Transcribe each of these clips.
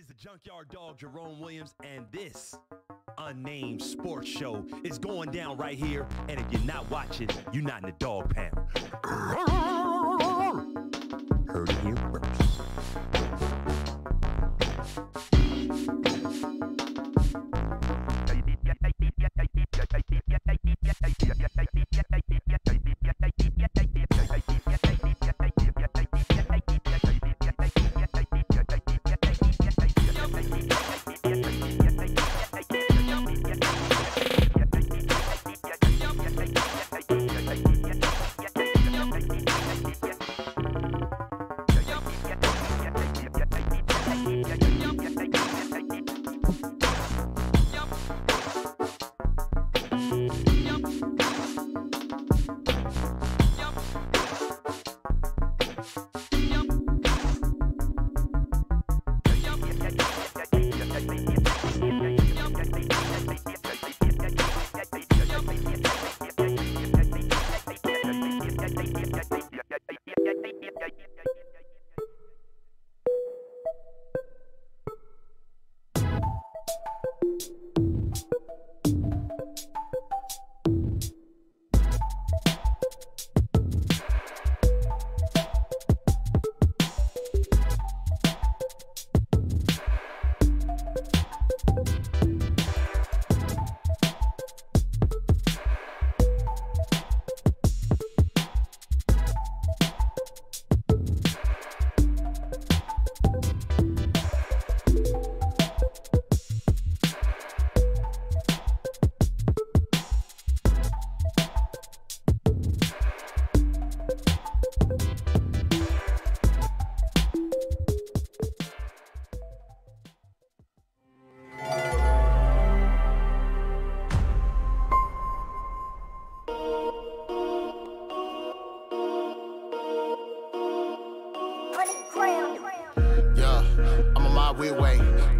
is the Junkyard Dog, Jerome Williams, and this Unnamed Sports Show is going down right here. And if you're not watching, you're not in the dog pound. Heard it here first.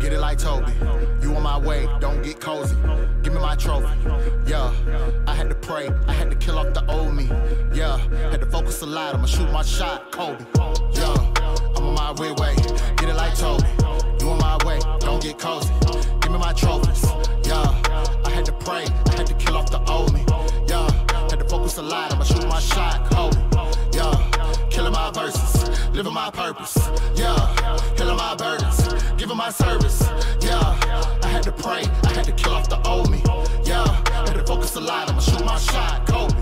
Get it like Toby. You on my way, don't get cozy. Give me my trophy. Yeah, I had to pray, I had to kill off the old me. Yeah, had to focus a lot, I'ma shoot my shot, Kobe. Yeah, I'm on my way. Get it like Toby. You on my way, don't get cozy. Give me my trophies. Yeah, I had to pray, I had to kill off the old me. Yeah, had to focus a lot, I'ma shoot my shot, Kobe. Yeah, killing my verses, living my purpose. Yeah, killing my burdens, giving my service. Yeah, I had to pray, I had to kill off the old me. Yeah, had to focus a lot, I'ma shoot my shot, Kobe.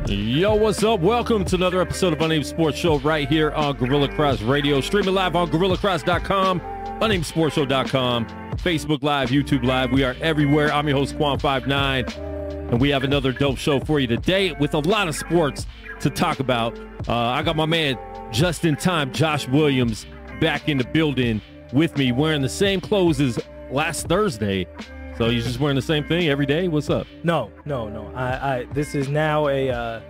Yo, what's up? Welcome to another episode of Unnamed Sports Show right here on Gorilla Cross Radio. Streaming live on GorillaCross.com, UnnamedSportsShow.com, Facebook Live, YouTube Live. We are everywhere. I'm your host, Quan59, and we have another dope show for you today with a lot of sports to talk about. I got my man, just in time, Josh Williams, back in the building with me, wearing the same clothes as last Thursday. So you're just wearing the same thing every day? What's up? No. This is now a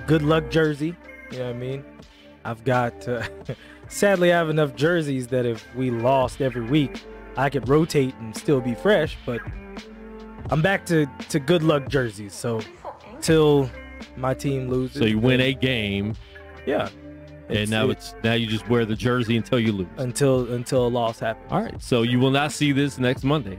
good luck jersey. You know what I mean? I've got, sadly, I have enough jerseys that if we lost every week, I could rotate and still be fresh. But I'm back to good luck jerseys. So till my team loses. So you win a game. Yeah. And now you just wear the jersey until you lose. Until a loss happens. All right. So you will not see this next Monday.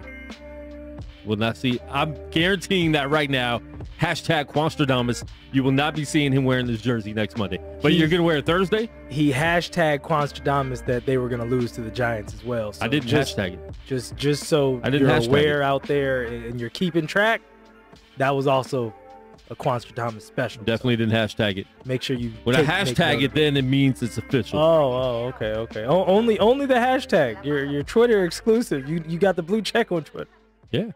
Will not see. I'm guaranteeing that right now. Hashtag Quanstradamus. You will not be seeing him wearing this jersey next Monday. But you're going to wear it Thursday? He hashtag Quanstradamus that they were going to lose to the Giants as well. So I didn't hashtag it. Just so you're aware out there and you're keeping track, that was also a Quanstradamus special. Definitely didn't hashtag it. Make sure you. When I hashtag it, then it means it's official. Oh, okay. Only the hashtag. Your Twitter exclusive. You got the blue check on Twitter. Yeah.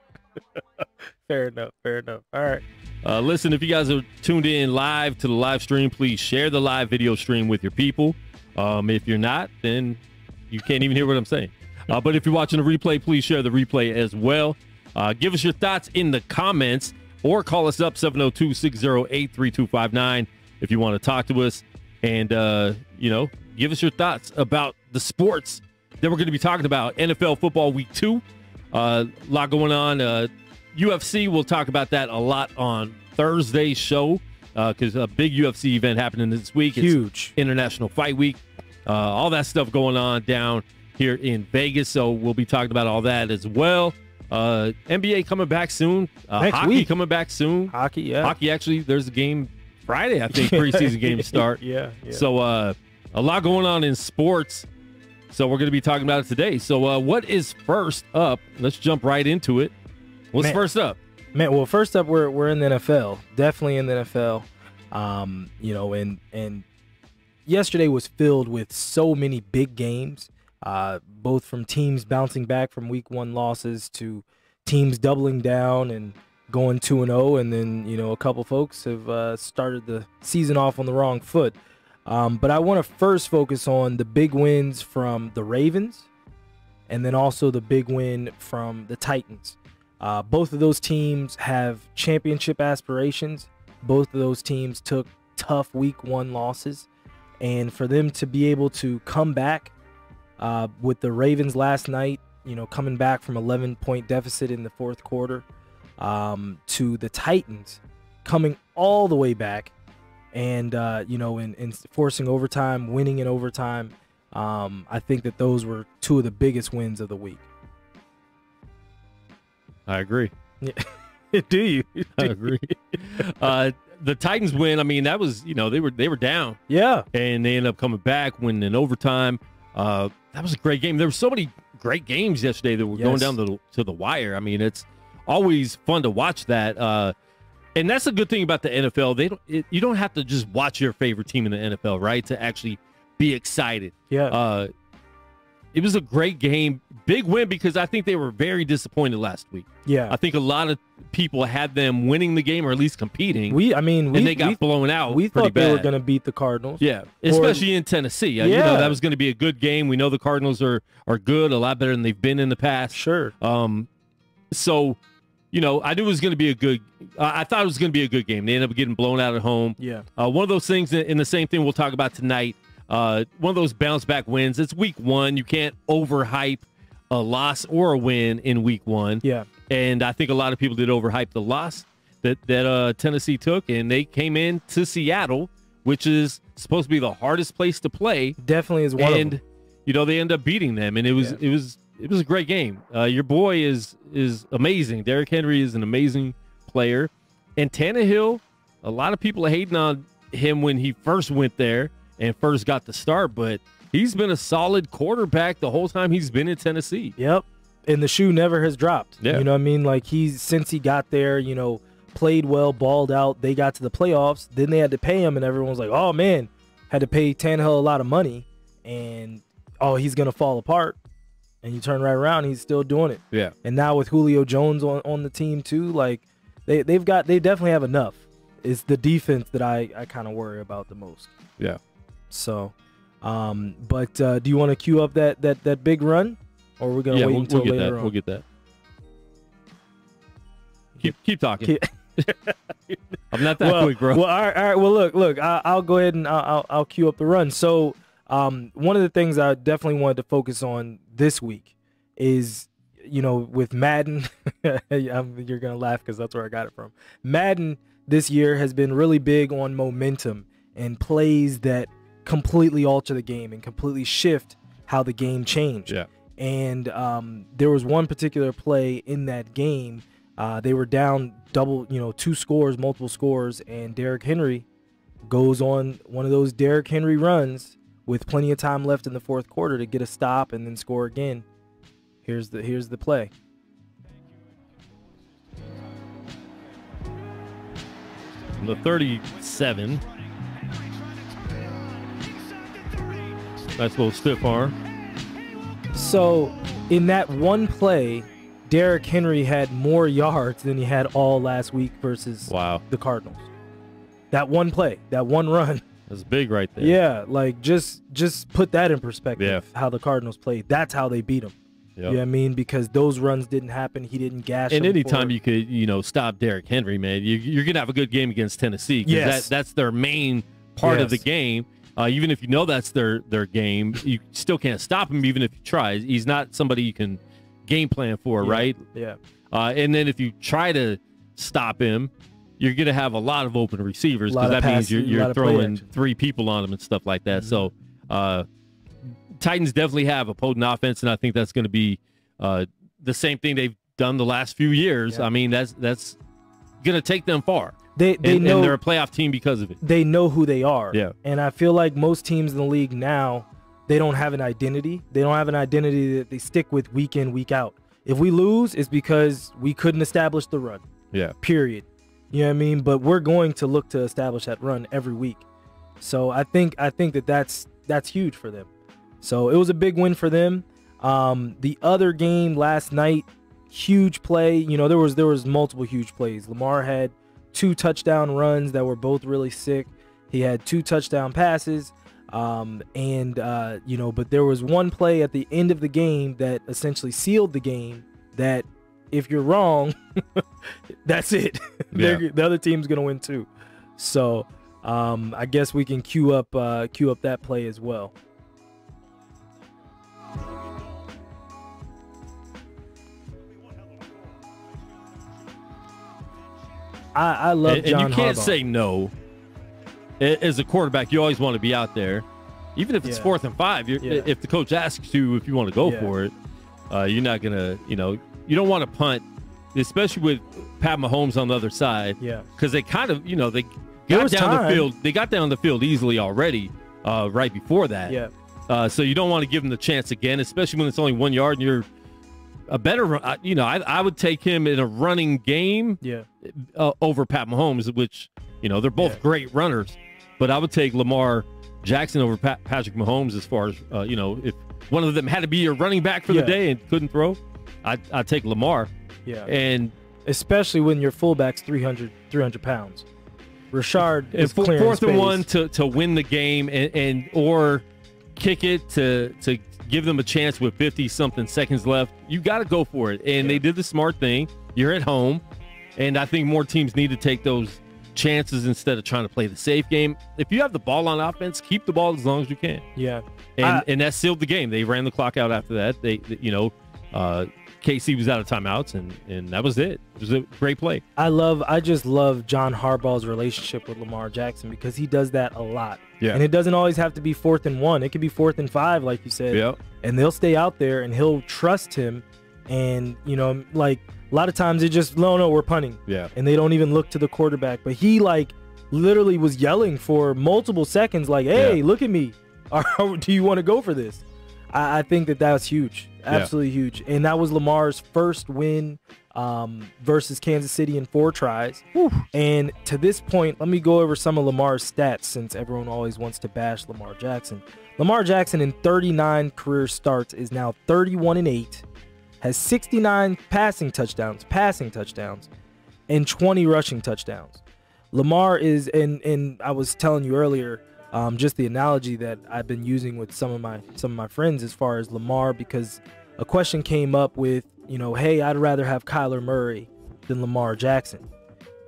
Fair enough. All right. Listen, if you guys are tuned in live to the live stream, please share the live video stream with your people. If you're not, then you can't even hear what I'm saying. But if you're watching the replay, please share the replay as well. Give us your thoughts in the comments or call us up 702-608-3259 if you want to talk to us. And, give us your thoughts about the sports that we're going to be talking about. NFL football week 2. A lot going on. UFC, we'll talk about that a lot on Thursday's show because a big UFC event happening this week. Huge. It's International Fight Week. all that stuff going on down here in Vegas. So we'll be talking about all that as well. NBA coming back soon. Next hockey week. coming back soon. Hockey, yeah. Hockey, actually, there's a game Friday, I think, preseason games start. Yeah. So a lot going on in sports. So we're going to be talking about it today. So what is first up? Let's jump right into it. What's first up? Man, well, first up, we're in the NFL. Definitely in the NFL. And yesterday was filled with so many big games, both from teams bouncing back from week 1 losses to teams doubling down and going 2-0. And then, a couple folks have started the season off on the wrong foot. But I want to first focus on the big wins from the Ravens and then also the big win from the Titans. Both of those teams have championship aspirations. Both of those teams took tough week 1 losses. And for them to be able to come back with the Ravens last night, coming back from 11-point deficit in the fourth quarter, to the Titans coming all the way back and, in forcing overtime, winning in overtime, I think that those were 2 of the biggest wins of the week. I agree. Yeah. Do you? I agree. The Titans win, I mean, that was, they were down. Yeah. And they ended up coming back, winning in overtime. That was a great game. There were so many great games yesterday that were going down to the wire. I mean, it's always fun to watch that. And that's a good thing about the NFL. You don't have to just watch your favorite team in the NFL, right, to actually be excited. Yeah. It was a great game. Big win because I think they were very disappointed last week. Yeah. I think a lot of people had them winning the game or at least competing. And they got blown out. We pretty thought they were bad. going to beat the Cardinals. Yeah, especially in Tennessee. That was going to be a good game. We know the Cardinals are good, a lot better than they've been in the past. Sure. So, I knew it was going to be a good. I thought it was going to be a good game. They ended up getting blown out at home. Yeah. One of those things, in the same thing we'll talk about tonight. One of those bounce back wins. It's week 1. You can't overhype a loss or a win in week 1. Yeah. And I think a lot of people did overhype the loss that Tennessee took, and they came in to Seattle, which is supposed to be the hardest place to play. Definitely is one of them. And they end up beating them, and it was a great game. Your boy is amazing. Derrick Henry is an amazing player, and Tannehill. A lot of people are hating on him when he first went there and first got the start, but he's been a solid quarterback the whole time he's been in Tennessee. Yep. And the shoe never has dropped. Yeah. You know what I mean? Like, since he got there, played well, balled out. They got to the playoffs. Then they had to pay him, and everyone was like, oh, man, had to pay Tannehill a lot of money, and, he's going to fall apart. And you turn right around, he's still doing it. Yeah. And now with Julio Jones on the team, too, like, they definitely have enough. It's the defense that I kind of worry about the most. Yeah. So, but do you want to cue up that big run, or we're gonna wait until later on? We'll get that. Keep talking. I'm not that quick, bro. Well, all right. Well, look. I'll go ahead and I'll cue up the run. So, one of the things I definitely wanted to focus on this week is, with Madden. You're gonna laugh because that's where I got it from. Madden this year has been really big on momentum and plays that completely alter the game and completely shift how the game changed. Yeah. And there was one particular play in that game. They were down multiple scores, and Derrick Henry goes on one of those Derrick Henry runs with plenty of time left in the fourth quarter to get a stop and then score again. Here's the play. The 37. Nice little stiff arm. So, in that one play, Derrick Henry had more yards than he had all last week versus the Cardinals. That one play, that one run. That's big right there. Yeah, like just put that in perspective, Yeah. how the Cardinals played. That's how they beat him. Yep. You know what I mean? Because those runs didn't happen. He didn't gash And them anytime you could, stop Derrick Henry, man, you're going to have a good game against Tennessee. Yes. That's their main part of the Yes. game. Even if you know that's their game, you still can't stop him even if you try. He's not somebody you can game plan for, right? Yeah. And then if you try to stop him, you're going to have a lot of open receivers because that means you're throwing 3 people on him and stuff like that. Mm-hmm. So Titans definitely have a potent offense, and I think that's going to be the same thing they've done the last few years. Yeah. I mean, that's going to take them far. They and know they're a playoff team because of it. They know who they are. Yeah. And I feel like most teams in the league now, they don't have an identity. They don't have an identity that they stick with week in, week out. If we lose, it's because we couldn't establish the run. Yeah. Period. You know what I mean? But we're going to look to establish that run every week. So I think that's huge for them. So it was a big win for them. The other game last night, huge play. You know, there was multiple huge plays. Lamar had 2 touchdown runs that were both really sick. He had 2 touchdown passes. But there was one play at the end of the game that essentially sealed the game that if you're wrong, that's it. Yeah. The other team's going to win too. So I guess we can cue up that play as well. I love John And you can't Harbaugh. say no. As a quarterback, you always want to be out there. Even if it's 4th and 5, if the coach asks you if you want to go for it, you're not going to, you don't want to punt, especially with Pat Mahomes on the other side. Yeah. Because they kind of, they got down the field. They got down the field easily already right before that. Yeah. So you don't want to give them the chance again, especially when it's only 1 yard and you're a better, I would take him in a running game over Pat Mahomes, which, they're both great runners. But I would take Lamar Jackson over Patrick Mahomes as far as, if one of them had to be your running back for the day and couldn't throw, I'd take Lamar. Yeah. And especially when your fullback's 300 pounds. Rashard is clearing 4th and 1 space. to win the game and or kick it to give them a chance with 50-something seconds left. You got to go for it. And they did the smart thing. You're at home. And I think more teams need to take those chances instead of trying to play the safe game. If you have the ball on offense, keep the ball as long as you can. Yeah. And that sealed the game. They ran the clock out after that. KC was out of timeouts, and that was it. It was a great play. I just love John Harbaugh's relationship with Lamar Jackson because he does that a lot. Yeah. And it doesn't always have to be 4th and 1. It could be 4th and 5, like you said. Yeah. And they'll stay out there, and he'll trust him. And, like a lot of times it just, no, we're punting. Yeah. And they don't even look to the quarterback. But he, literally was yelling for multiple seconds, like, hey, look at me. Do you want to go for this? I think that was huge. Absolutely huge. And that was Lamar's first win versus Kansas City in 4 tries. Whew. And to this point, let me go over some of Lamar's stats since everyone always wants to bash Lamar Jackson. Lamar Jackson in 39 career starts is now 31-8, has 69 passing touchdowns, and 20 rushing touchdowns. Lamar is, and I was telling you earlier, just the analogy that I've been using with some of my friends as far as Lamar, because a question came up with, hey, I'd rather have Kyler Murray than Lamar Jackson.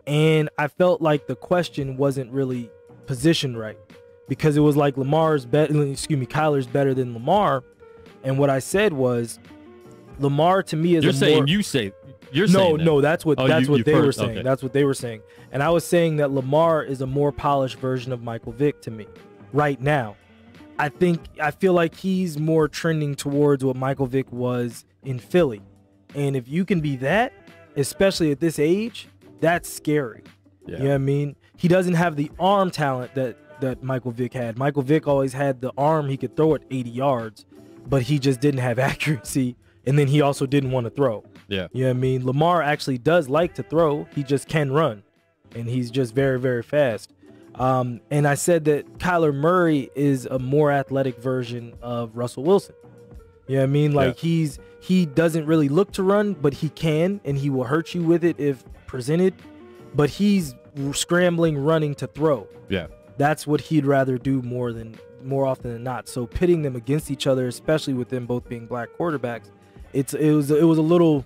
And I felt like the question wasn't really positioned right because it was like Kyler's better than Lamar. And what I said was Lamar to me is You're saying that. That's what they were saying. Okay. That's what they were saying. And I was saying that Lamar is a more polished version of Michael Vick to me right now. I feel like he's more trending towards what Michael Vick was in Philly. And if you can be that, especially at this age, that's scary. Yeah. You know what I mean? He doesn't have the arm talent that Michael Vick had. Michael Vick always had the arm, he could throw it 80 yards, but he just didn't have accuracy. And then he also didn't want to throw. Yeah. You know what I mean? Lamar actually does like to throw. He just can run. And he's just very, very fast. And I said that Kyler Murray is a more athletic version of Russell Wilson. You know what I mean? Like he doesn't really look to run, but he can, and he will hurt you with it if presented. But he's scrambling, running to throw. Yeah. That's what he'd rather do more often than not. So pitting them against each other, especially with them both being black quarterbacks, it was a little.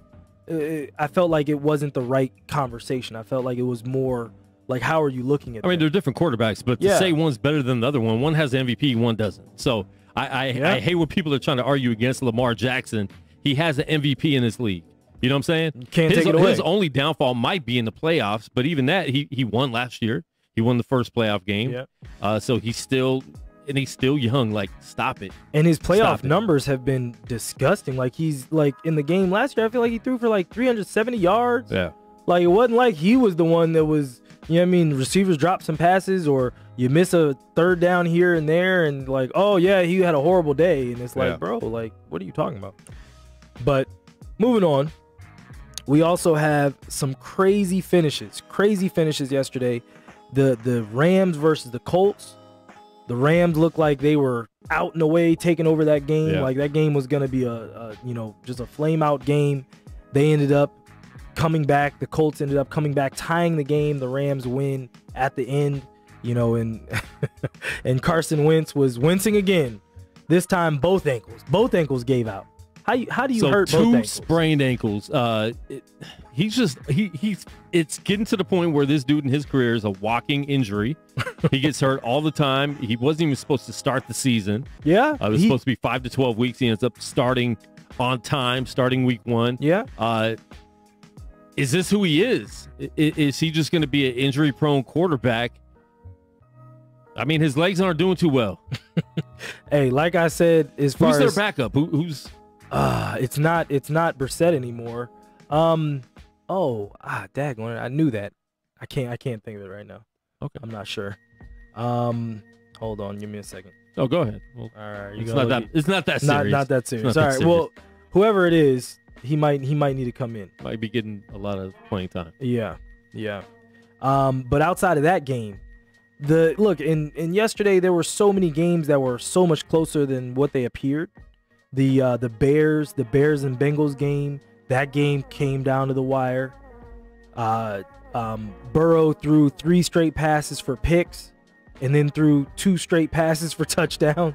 I felt like it wasn't the right conversation. I felt like it was more like, how are you looking at? I mean, they're different quarterbacks, but to say one's better than the other one has an MVP, one doesn't. So I hate when people are trying to argue against Lamar Jackson. He has an MVP in this league. You know what I'm saying? You can't take it away. His only downfall might be in the playoffs, but even that, he won last year. He won the first playoff game. Yeah. So he's still and he's still young. Like, stop it. And his playoff Stop it. numbers have been disgusting. Like, he's like in the game last year, I feel like he threw for like 370 yards. Yeah. Like, it wasn't like he was the one that was, you know what I mean, receivers drop some passes or you miss a third down here and there and like, oh, yeah, he had a horrible day. And it's like, bro, like, what are you talking about? But moving on, we also have some crazy finishes yesterday. The Rams versus the Colts. The Rams looked like they were out and away taking over that game. Yeah. Like, that game was going to be just a flame out game. They ended up coming back. The Colts ended up coming back, tying the game. The Rams win at the end, and and Carson Wentz was wincing again. This time, both ankles gave out. How do you hurt both ankles? Two sprained ankles. It's getting to the point where this dude in his career is a walking injury. He gets hurt all the time. He wasn't even supposed to start the season. Yeah. It was supposed to be 5 to 12 weeks. He ends up starting on time, starting week 1. Yeah. Is this who he is? Is he just going to be an injury-prone quarterback? I mean, his legs aren't doing too well. Hey, like I said, as far who's as their backup? Who's? It's not Brissett anymore. Daggone it, I knew that. I can't think of it right now. Okay, I'm not sure. Hold on, give me a second. Oh, go ahead. Well, all right, it's not that serious. Not that serious. Not All that right. serious. Well, whoever it is, he might need to come in. Might be getting a lot of playing time. Yeah. But outside of that game, in yesterday there were so many games that were so much closer than what they appeared. The Bears and Bengals game, that game came down to the wire. Burrow threw 3 straight passes for picks and then threw 2 straight passes for touchdown.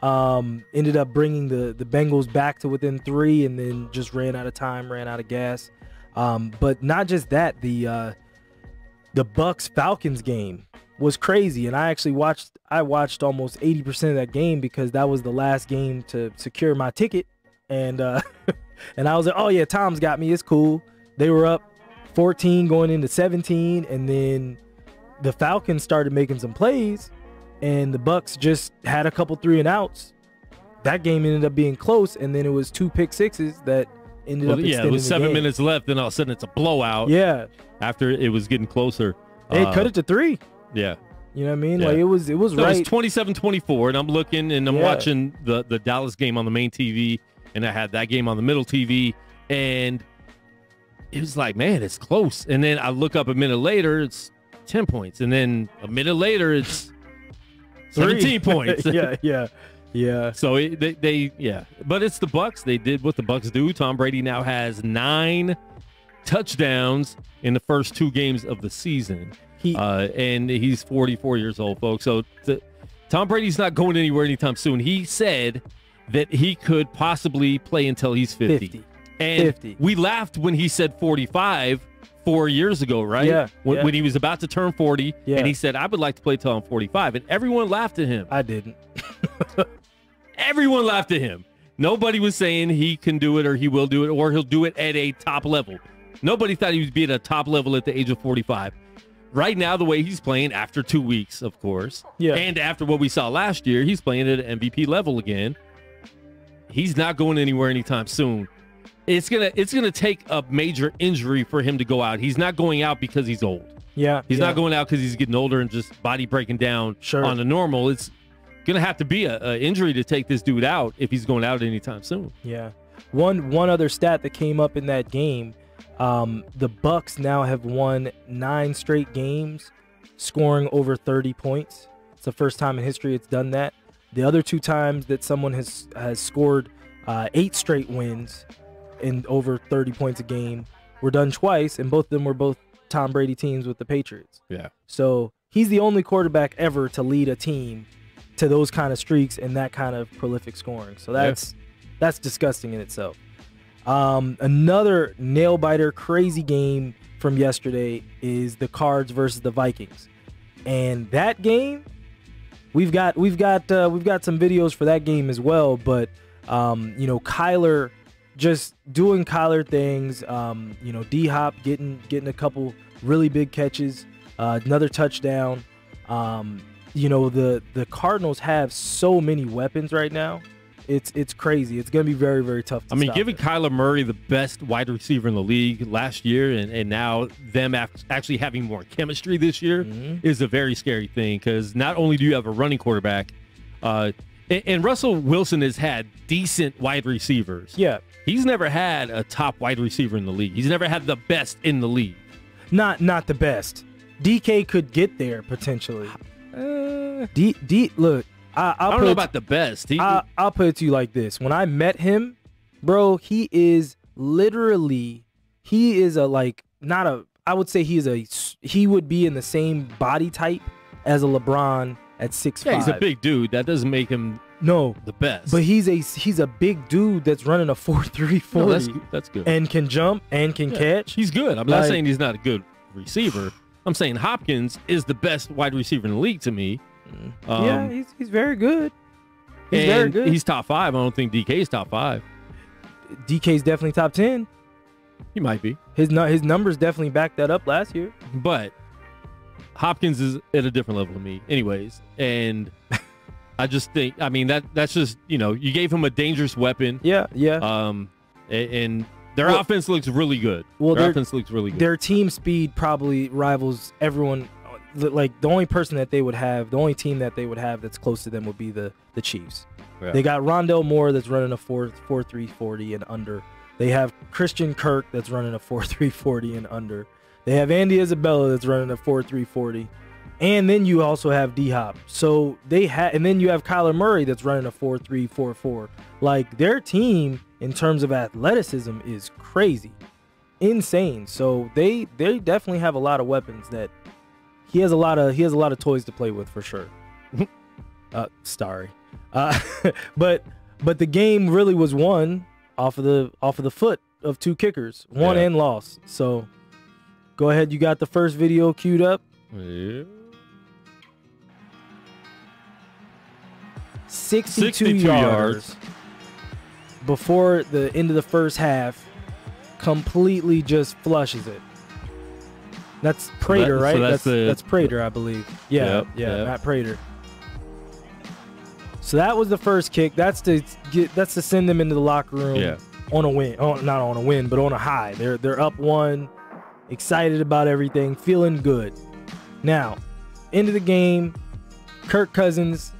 Ended up bringing the Bengals back to within 3 and then just ran out of time, ran out of gas. But not just that, the Bucs-Falcons game was crazy, and I watched almost 80% of that game because that was the last game to secure my ticket, and and I was like, oh yeah, Tom's got me, it's cool. They were up 14 going into 17, and then the Falcons started making some plays, and the Bucs just had a couple 3 and outs. That game ended up being close, and then it was 2 pick sixes that ended up extending it was the 7 game. minutes left, then all of a sudden it's a blowout. Yeah, after it was getting closer, they cut it to 3. Yeah. You know what I mean? Yeah. Like, it was So right. it was 27-24, and I'm looking and I'm watching the Dallas game on the main TV, and I had that game on the middle TV, and it was like, man, it's close. And then I look up a minute later, it's 10 points, and then a minute later, it's 17 points. Yeah. So but it's the Bucs. They did what the Bucs do. Tom Brady now has 9 touchdowns in the first 2 games of the season. And he's 44 years old, folks. So Tom Brady's not going anywhere anytime soon. He said that he could possibly play until he's 50. And 50. We laughed when he said 45 4 years ago, right? Yeah. When he was about to turn 40, Yeah. and he said, I would like to play till I'm 45. And everyone laughed at him. I didn't. Everyone laughed at him. Nobody was saying he can do it or he will do it or he'll do it at a top level. Nobody thought he would be at a top level at the age of 45. Right now, the way he's playing, after 2 weeks, of course, and after what we saw last year, he's playing at an MVP level again. He's not going anywhere anytime soon. It's gonna take a major injury for him to go out. He's not going out because he's old. Yeah. He's not going out because he's getting older and just body breaking down on the normal. It's gonna have to be a injury to take this dude out if he's going out anytime soon. Yeah. One other stat that came up in that game. The Bucs now have won 9 straight games, scoring over 30 points. It's the first time in history it's done that. The other 2 times that someone has scored 8 straight wins in over 30 points a game were done twice, and both of them were both Tom Brady teams with the Patriots. Yeah. So he's the only quarterback ever to lead a team to those kind of streaks and that kind of prolific scoring. So that's disgusting in itself. Another nail-biter crazy game from yesterday is the Cards versus the Vikings. And that game, we've got some videos for that game as well, but Kyler just doing Kyler things, D-Hop getting a couple really big catches, another touchdown. you know, the Cardinals have so many weapons right now. It's crazy. It's going to be very, very tough to stop giving it. Kyler Murray the best wide receiver in the league last year and now them actually having more chemistry this year is a very scary thing, because not only do you have a running quarterback, and Russell Wilson has had decent wide receivers. Yeah. He's never had a top wide receiver in the league. He's never had the best in the league. Not the best. DK could get there potentially. Look, I don't know about the best. I'll put it to you like this. When I met him, bro, he is I would say he would be in the same body type as a LeBron at 6'5". Yeah, he's a big dude. That doesn't make him the best. But he's a big dude that's running a 4.3 40. No, that's good. And can jump and can catch. He's good. I'm not saying he's not a good receiver. I'm saying Hopkins is the best wide receiver in the league to me. Yeah, he's very good. He's very good. He's top 5. I don't think DK is top 5. DK's definitely top 10. He might be. His numbers definitely backed that up last year. But Hopkins is at a different level to me anyways. And I just think, that's just, you gave him a dangerous weapon. Yeah. And their offense looks really good. Well, their offense looks really good. Their team speed probably rivals everyone. Like, the only person that they would have, the only team that they would have that's close to them would be the Chiefs. Yeah. They got Rondell Moore that's running a 4.3 40 and under. They have Christian Kirk that's running a 4.3 40 and under. They have Andy Isabella that's running a 4.3 40. And then you also have D-Hop. So and then you have Kyler Murray that's running a 4.3 4.4. Like, their team in terms of athleticism is crazy. Insane. So they definitely have a lot of weapons that he has a lot of toys to play with for sure. Sorry. But the game really was won off of the foot of two kickers, won and lost. So go ahead, you got the first video queued up. Yeah. 62 yards before the end of the first half, completely just flushes it. That's Prater, right? That's Prater, I believe. Yeah, Matt Prater. So that was the first kick. That's to send them into the locker room on a win. Oh, not on a win, but on a high. They're up 1, excited about everything, feeling good. Now, end of the game, Kirk Cousins.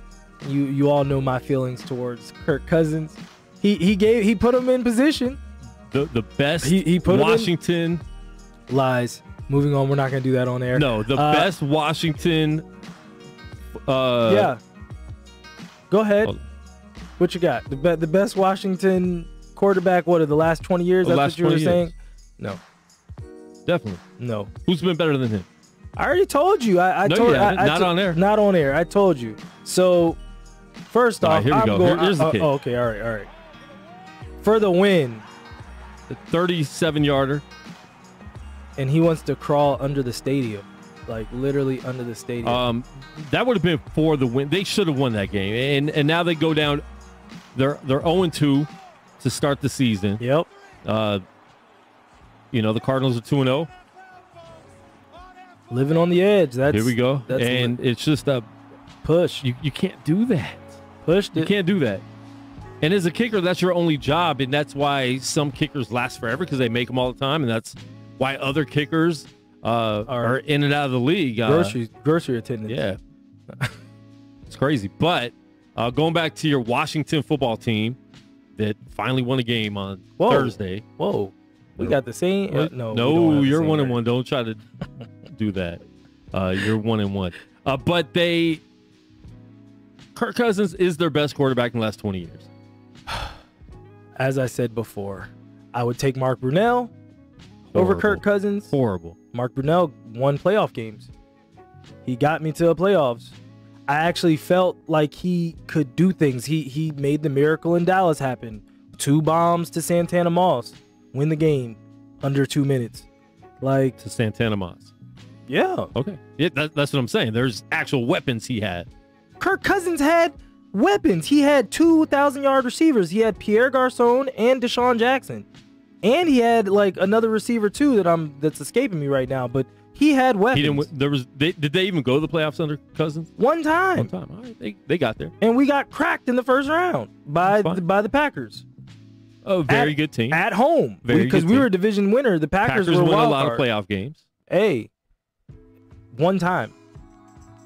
You all know my feelings towards Kirk Cousins. He put him in position. The best he put Washington lies. Moving on, we're not going to do that on air. No, the best Washington. Yeah. Go ahead. What you got? The best Washington quarterback, what, of the last 20 years? That's what you were saying? No. Definitely. No. Who's been better than him? I already told you. Not on air. Not on air. I told you. So, first off, here we go. Here's the kick. Okay, all right. For the win. The 37-yarder. And he wants to crawl under the stadium, like literally under the stadium. That would have been for the win. They should have won that game, and now they go down. They're 0-2 to start the season. Yep. The Cardinals are 2-0. Living on the edge. Here we go. And it's just a push. You can't do that. Pushed it. You can't do that. And as a kicker, that's your only job, and that's why some kickers last forever, because they make them all the time, and that's why other kickers are in and out of the league. Grocery attendants. Yeah. It's crazy. But going back to your Washington football team that finally won a game on Thursday. Whoa. We got the same. No, you're 1-1. Don't try to do that. You're 1-1. But Kirk Cousins is their best quarterback in the last 20 years. As I said before, I would take Mark Brunell over Kirk Cousins. Horrible. Mark Brunell won playoff games. He got me to the playoffs. I actually felt like he could do things. He made the miracle in Dallas happen. 2 bombs to Santana Moss. Win the game under 2 minutes. Like, to Santana Moss. Yeah. Okay. Yeah, that's what I'm saying. There's actual weapons he had. Kirk Cousins had weapons. He had 2,000-yard receivers. He had Pierre Garçon and Deshaun Jackson. And he had like another receiver too that's escaping me right now, but He had weapons. He didn't. Did they even go to the playoffs under Cousins? One time. One time. All right, they got there. And we got cracked in the first round by the Packers. Oh, very good team at home. Because we were a division winner. The Packers were won wild a lot card. of playoff games. Hey, one time.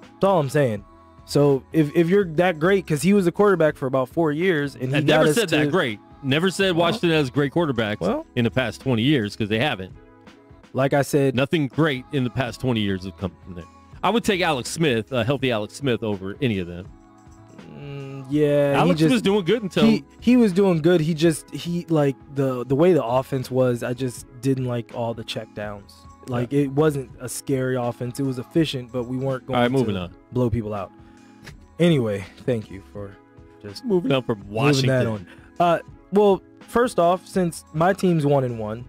That's all I'm saying. So if you're that great, because he was a quarterback for about 4 years, and he never said that great. Never said Washington has great quarterbacks in the past 20 years, because they haven't. Like I said, nothing great in the past 20 years have come from there. I would take Alex Smith, healthy Alex Smith, over any of them. Yeah, Alex was doing good until he was doing good. He like the way the offense was. I just didn't like all the checkdowns. Like it wasn't a scary offense. It was efficient, but we weren't going to blow people out. Anyway, thank you for just moving on from Washington. Moving that on. Well, first off, since my team's 1-1,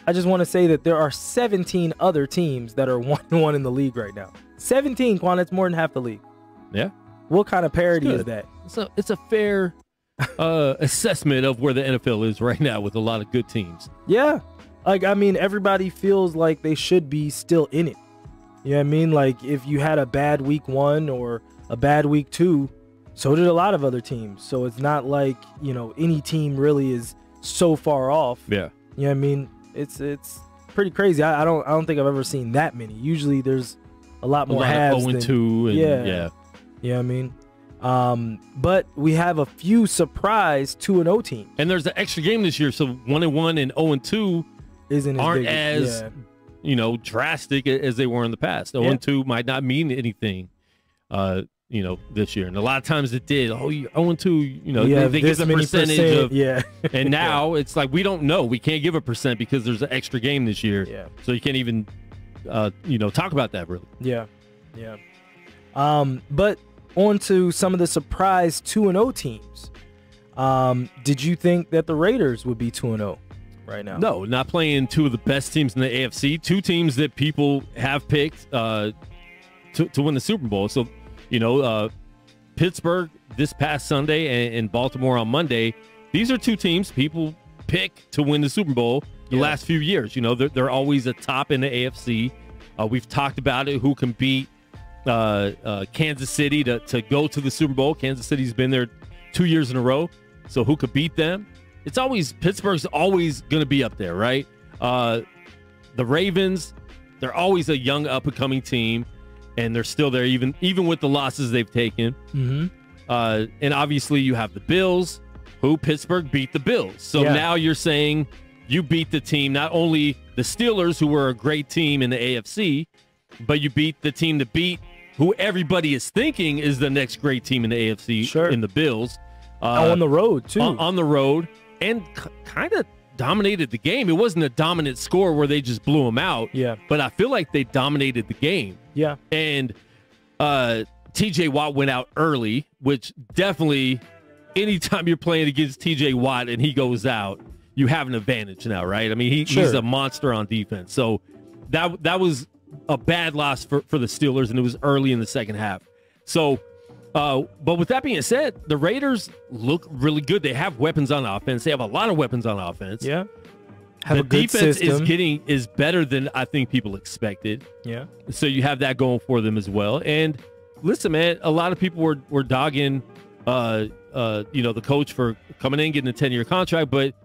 I just want to say that there are 17 other teams that are 1-1 in the league right now. 17, Quan. That's more than half the league. Yeah. What kind of parity is that? So it's a fair assessment of where the NFL is right now with a lot of good teams. Yeah. Like, I mean, everybody feels like they should be still in it. You know what I mean? Like, if you had a bad week 1 or a bad week 2, so did a lot of other teams. So it's not like, any team really is so far off. Yeah. You know what I mean? It's pretty crazy. I don't think I've ever seen that many. Usually there's a lot more halves. 0-2 and yeah. You know what I mean? But we have a few surprise 2-0 teams. And there's an extra game this year, so 1-1 and 0-2 aren't as drastic as they were in the past. 0-2 might not mean anything, this year. And a lot of times it did. Oh, you're 0-2. They give the percentage of. And now it's like we don't know. We can't give a percent because there's an extra game this year. Yeah. So you can't even, talk about that really. Yeah. Yeah. But on to some of the surprise 2-0 teams. Did you think that the Raiders would be 2-0 right now? No, not playing two of the best teams in the AFC, two teams that people have picked to win the Super Bowl. So, Pittsburgh this past Sunday and Baltimore on Monday, these are two teams people pick to win the Super Bowl the last few years. They're always a top in the AFC. We've talked about it, who can beat Kansas City to go to the Super Bowl. Kansas City's been there 2 years in a row, so who could beat them? It's always Pittsburgh's always going to be up there, right? The Ravens, they're always a young up-and-coming team, and they're still there even with the losses they've taken. Mm-hmm. And obviously you have the Bills, who Pittsburgh beat the Bills. So now you're saying you beat the team, not only the Steelers, who were a great team in the AFC, but you beat the team that beat who everybody is thinking is the next great team in the AFC in the Bills. On the road, too. On the road, and kind of dominated the game. It wasn't a dominant score where they just blew them out. Yeah. But I feel like they dominated the game. Yeah. And TJ Watt went out early, which definitely anytime you're playing against TJ Watt and he goes out, you have an advantage now, right? I mean, he's a monster on defense. So that was a bad loss for the Steelers, and it was early in the second half. So, but with that being said, the Raiders look really good. They have weapons on offense. They have a lot of weapons on offense. Yeah. The defense is better than I think people expected. Yeah. So you have that going for them as well. And listen, man, a lot of people were dogging, the coach for coming in, getting a 10-year contract, but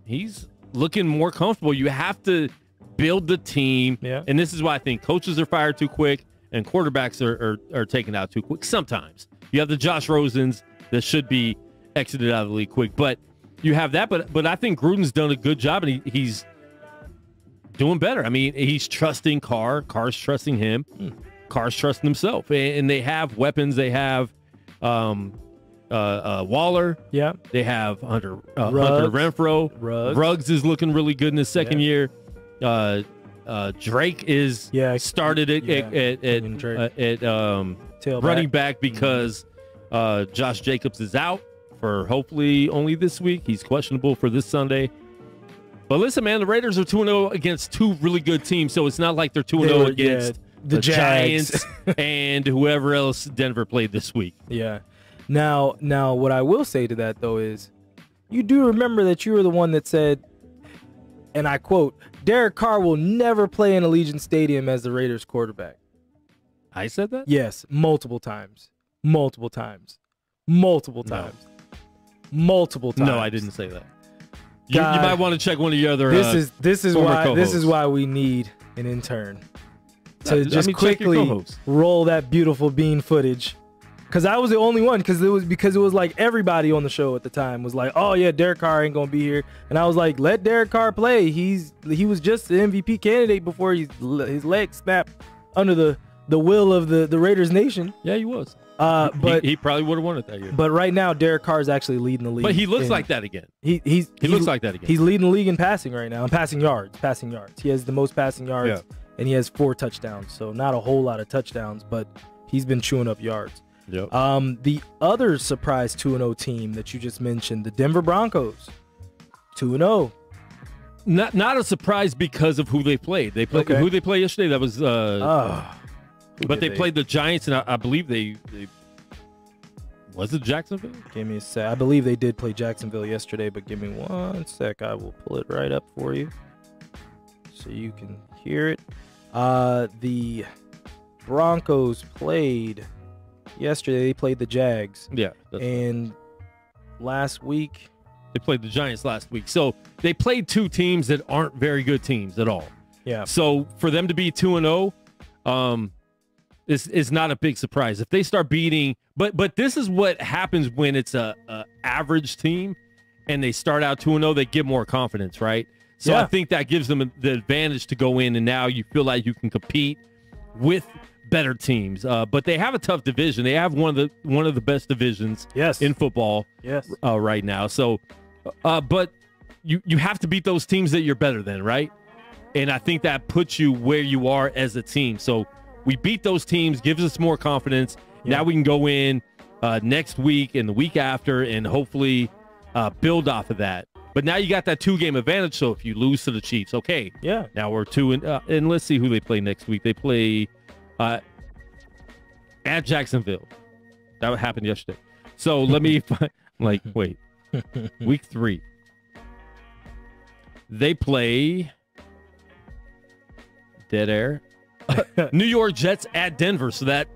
he's looking more comfortable. You have to build the team. Yeah. And this is why I think coaches are fired too quick and quarterbacks are taken out too quick. Sometimes you have the Josh Rosens that should be exited out of the league quick, but you have that. But I think Gruden's done a good job, and he's doing better. I mean, he's trusting Carr. Carr's trusting him. Carr's trusting himself. And they have weapons. They have Waller. Yeah. They have Hunter Renfrow. Ruggs is looking really good in his second year. Drake is started at running back because Josh Jacobs is out for hopefully only this week. He's questionable for this Sunday. But listen, man, the Raiders are 2-0 against two really good teams, so it's not like they're 2-0 against the Giants and whoever else Denver played this week. Yeah. Now, what I will say to that, though, is you do remember that you were the one that said and I quote, Derek Carr will never play in Allegiant Stadium as the Raiders quarterback. I said that? Yes, multiple times. Multiple times. Multiple times. Multiple times. No, I didn't say that. You might want to check one of your other this is why we need an intern to just quickly roll that beautiful bean footage. Because I was the only one, because it was like everybody on the show at the time was like, oh yeah, Derek Carr ain't gonna be here, and I was like, let Derek Carr play. He was just the MVP candidate before his leg snapped under the will of the Raiders Nation. Yeah, he was. But he probably would have won it that year. But right now, Derek Carr is actually leading the league. But he looks like that again. He looks like that again. He's leading the league in passing right now, and passing yards. He has the most passing yards, and he has 4 touchdowns. So not a whole lot of touchdowns, but he's been chewing up yards. Yep. The other surprise 2-0 team that you just mentioned, the Denver Broncos, 2-0. Not a surprise because of who they played. Who they played yesterday. That was. But they played the Giants, and I believe they was it Jacksonville? Give me a sec. I believe they did play Jacksonville yesterday, but give me 1 sec. I will pull it right up for you so you can hear it. The Broncos played yesterday. They played the Jags. Yeah. And last week they played the Giants last week. So they played 2 teams that aren't very good teams at all. Yeah. So for them to be 2-0, is not a big surprise. If they start beating, but this is what happens when it's a average team and they start out 2-0, they get more confidence, right? So I think that gives them the advantage to go in, and now you feel like you can compete with better teams. But they have a tough division. They have one of the best divisions in football right now. So but you have to beat those teams that you're better than, right? And I think that puts you where you are as a team. So we beat those teams, gives us more confidence. Yeah. Now we can go in next week and the week after and hopefully build off of that. But now you got that 2-game advantage. So if you lose to the Chiefs, okay. Yeah. Now we're 2 and let's see who they play next week. They play at Jacksonville. That happened yesterday. So let me wait. Week 3. They play dead air. New York Jets at Denver, so that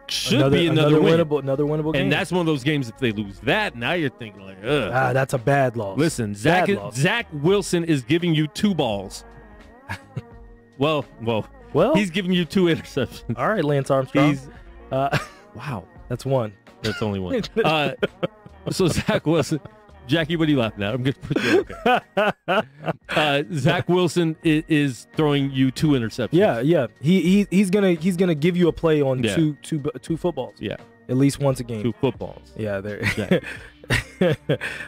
should be another winnable game. And that's one of those games. If they lose that, now you're thinking like, ugh. That's a bad loss. Listen, Zach Wilson is giving you 2 balls. well, he's giving you 2 interceptions. All right, Lance Armstrong. Wow, that's 1. That's only 1. So Zach Wilson. Jackie, what are you laughing at? I'm going to put you okay. Zach Wilson is throwing you 2 interceptions. Yeah. He's gonna give you a play on two footballs. Yeah, at least once a game. 2 footballs. Yeah, there.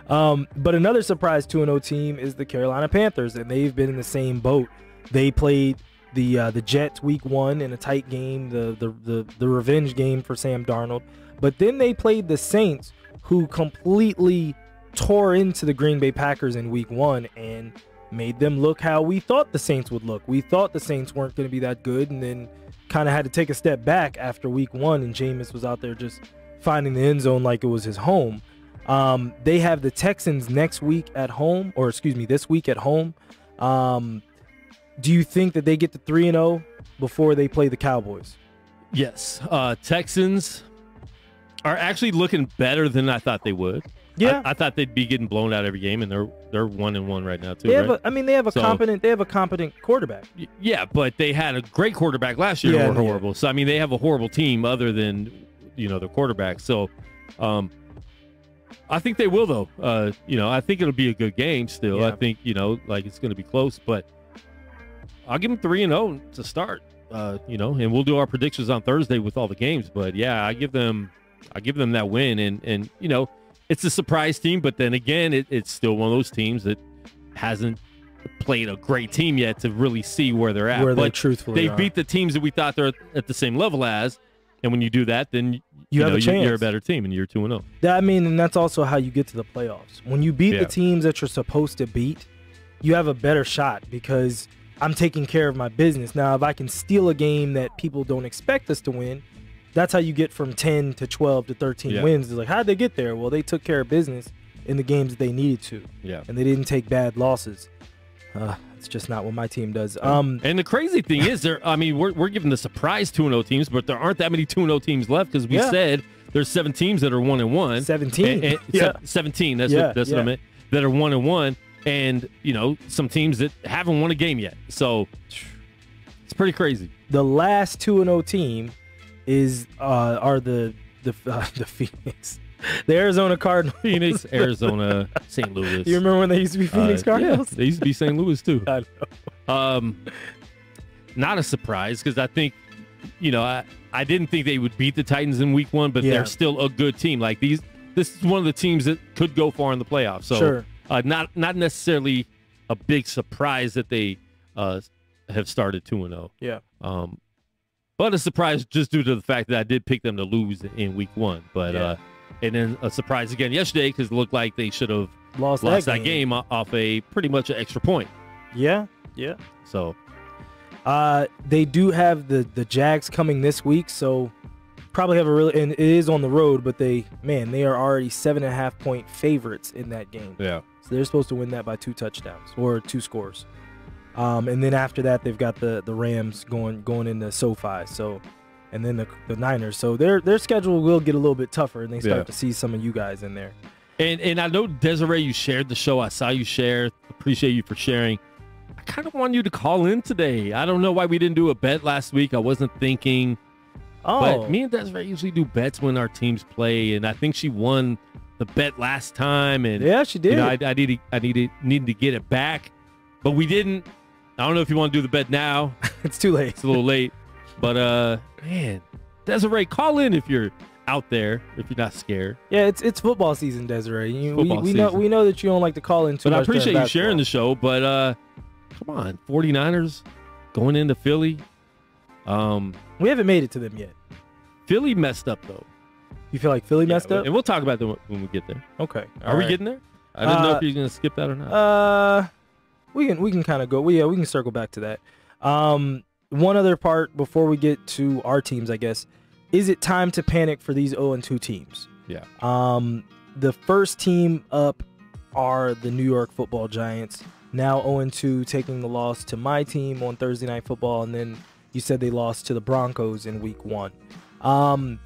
But another surprise 2-0 team is the Carolina Panthers, and they've been in the same boat. They played the Jets week 1 in a tight game, the revenge game for Sam Darnold. But then they played the Saints, who completely tore into the Green Bay Packers in week 1 and made them look how we thought the Saints would look. We thought the Saints weren't going to be that good, and then kind of had to take a step back after week 1, and Jameis was out there just finding the end zone like it was his home. They have the Texans this week at home. Do you think that they get to 3-0 before they play the Cowboys? Yes. Texans are actually looking better than I thought they would. Yeah, I thought they'd be getting blown out every game, and they're 1-1 right now too. They have a competent quarterback. Yeah, but they had a great quarterback last year. Yeah, horrible. So they have a horrible team other than their quarterback. So, I think they will though. I think it'll be a good game still. Yeah. I think it's going to be close, but I'll give them 3-0 to start. And we'll do our predictions on Thursday with all the games. But yeah, I give them that win, and it's a surprise team, but then again, it's still one of those teams that hasn't played a great team yet to really see where they're at. They beat the teams that we thought they're at the same level as, and when you do that, then you have a chance. You're a better team, and you're 2-0. And that's also how you get to the playoffs. When you beat the teams that you're supposed to beat, you have a better shot because I'm taking care of my business. Now, if I can steal a game that people don't expect us to win, that's how you get from 10 to 12 to 13 wins. It's like, how'd they get there? Well, they took care of business in the games that they needed to. Yeah. And they didn't take bad losses. It's just not what my team does. And the crazy thing is, we're giving the surprise 2-0 teams, but there aren't that many 2-0 teams left because we said there's 7 teams that are 1-1. 17. 17. That's what I meant. That are 1-1, and some teams that haven't won a game yet. So it's pretty crazy. The last 2-0 team are the Phoenix. The Arizona Cardinals. Phoenix, Arizona, St. Louis. You remember when they used to be Phoenix Cardinals? Yeah, they used to be St. Louis too. I know. Not a surprise because I think, I didn't think they would beat the Titans in week 1, but they're still a good team. Like this is one of the teams that could go far in the playoffs. So not necessarily a big surprise that they have started 2-0. Yeah. But a surprise just due to the fact that I did pick them to lose in week 1. But and then a surprise again yesterday because it looked like they should have lost that game off a pretty much an extra point. Yeah. So they do have the Jags coming this week, so probably have and it is on the road, but they are already 7.5 point favorites in that game. Yeah. So they're supposed to win that by 2 touchdowns or 2 scores. And then after that, they've got the Rams going into SoFi. So, and then the Niners. So their schedule will get a little bit tougher, and they start to see some of you guys in there. And I know, Desiree, you shared the show. I saw you share. Appreciate you for sharing. I kind of want you to call in today. I don't know why we didn't do a bet last week. I wasn't thinking. Oh. But me and Desiree usually do bets when our teams play, and I think she won the bet last time. And yeah, she did. I needed to get it back, but we didn't. I don't know if you want to do the bet now. It's too late. It's a little late. But, man, Desiree, call in if you're out there, if you're not scared. Yeah, it's football season, Desiree. We season. know that you don't like to call in too much. But I appreciate you sharing the show. But, come on, 49ers going into Philly. We haven't made it to them yet. Philly messed up, though. You feel like Philly messed up? And we'll talk about them when we get there. Okay. Are we getting there? I didn't know if you were going to skip that or not. We can kind of go. We can circle back to that. One other part before we get to our teams, I guess, is it time to panic for these 0-2 teams? Yeah. The first team up are the New York Football Giants, now 0-2, taking the loss to my team on Thursday Night Football, and then you said they lost to the Broncos in week 1. I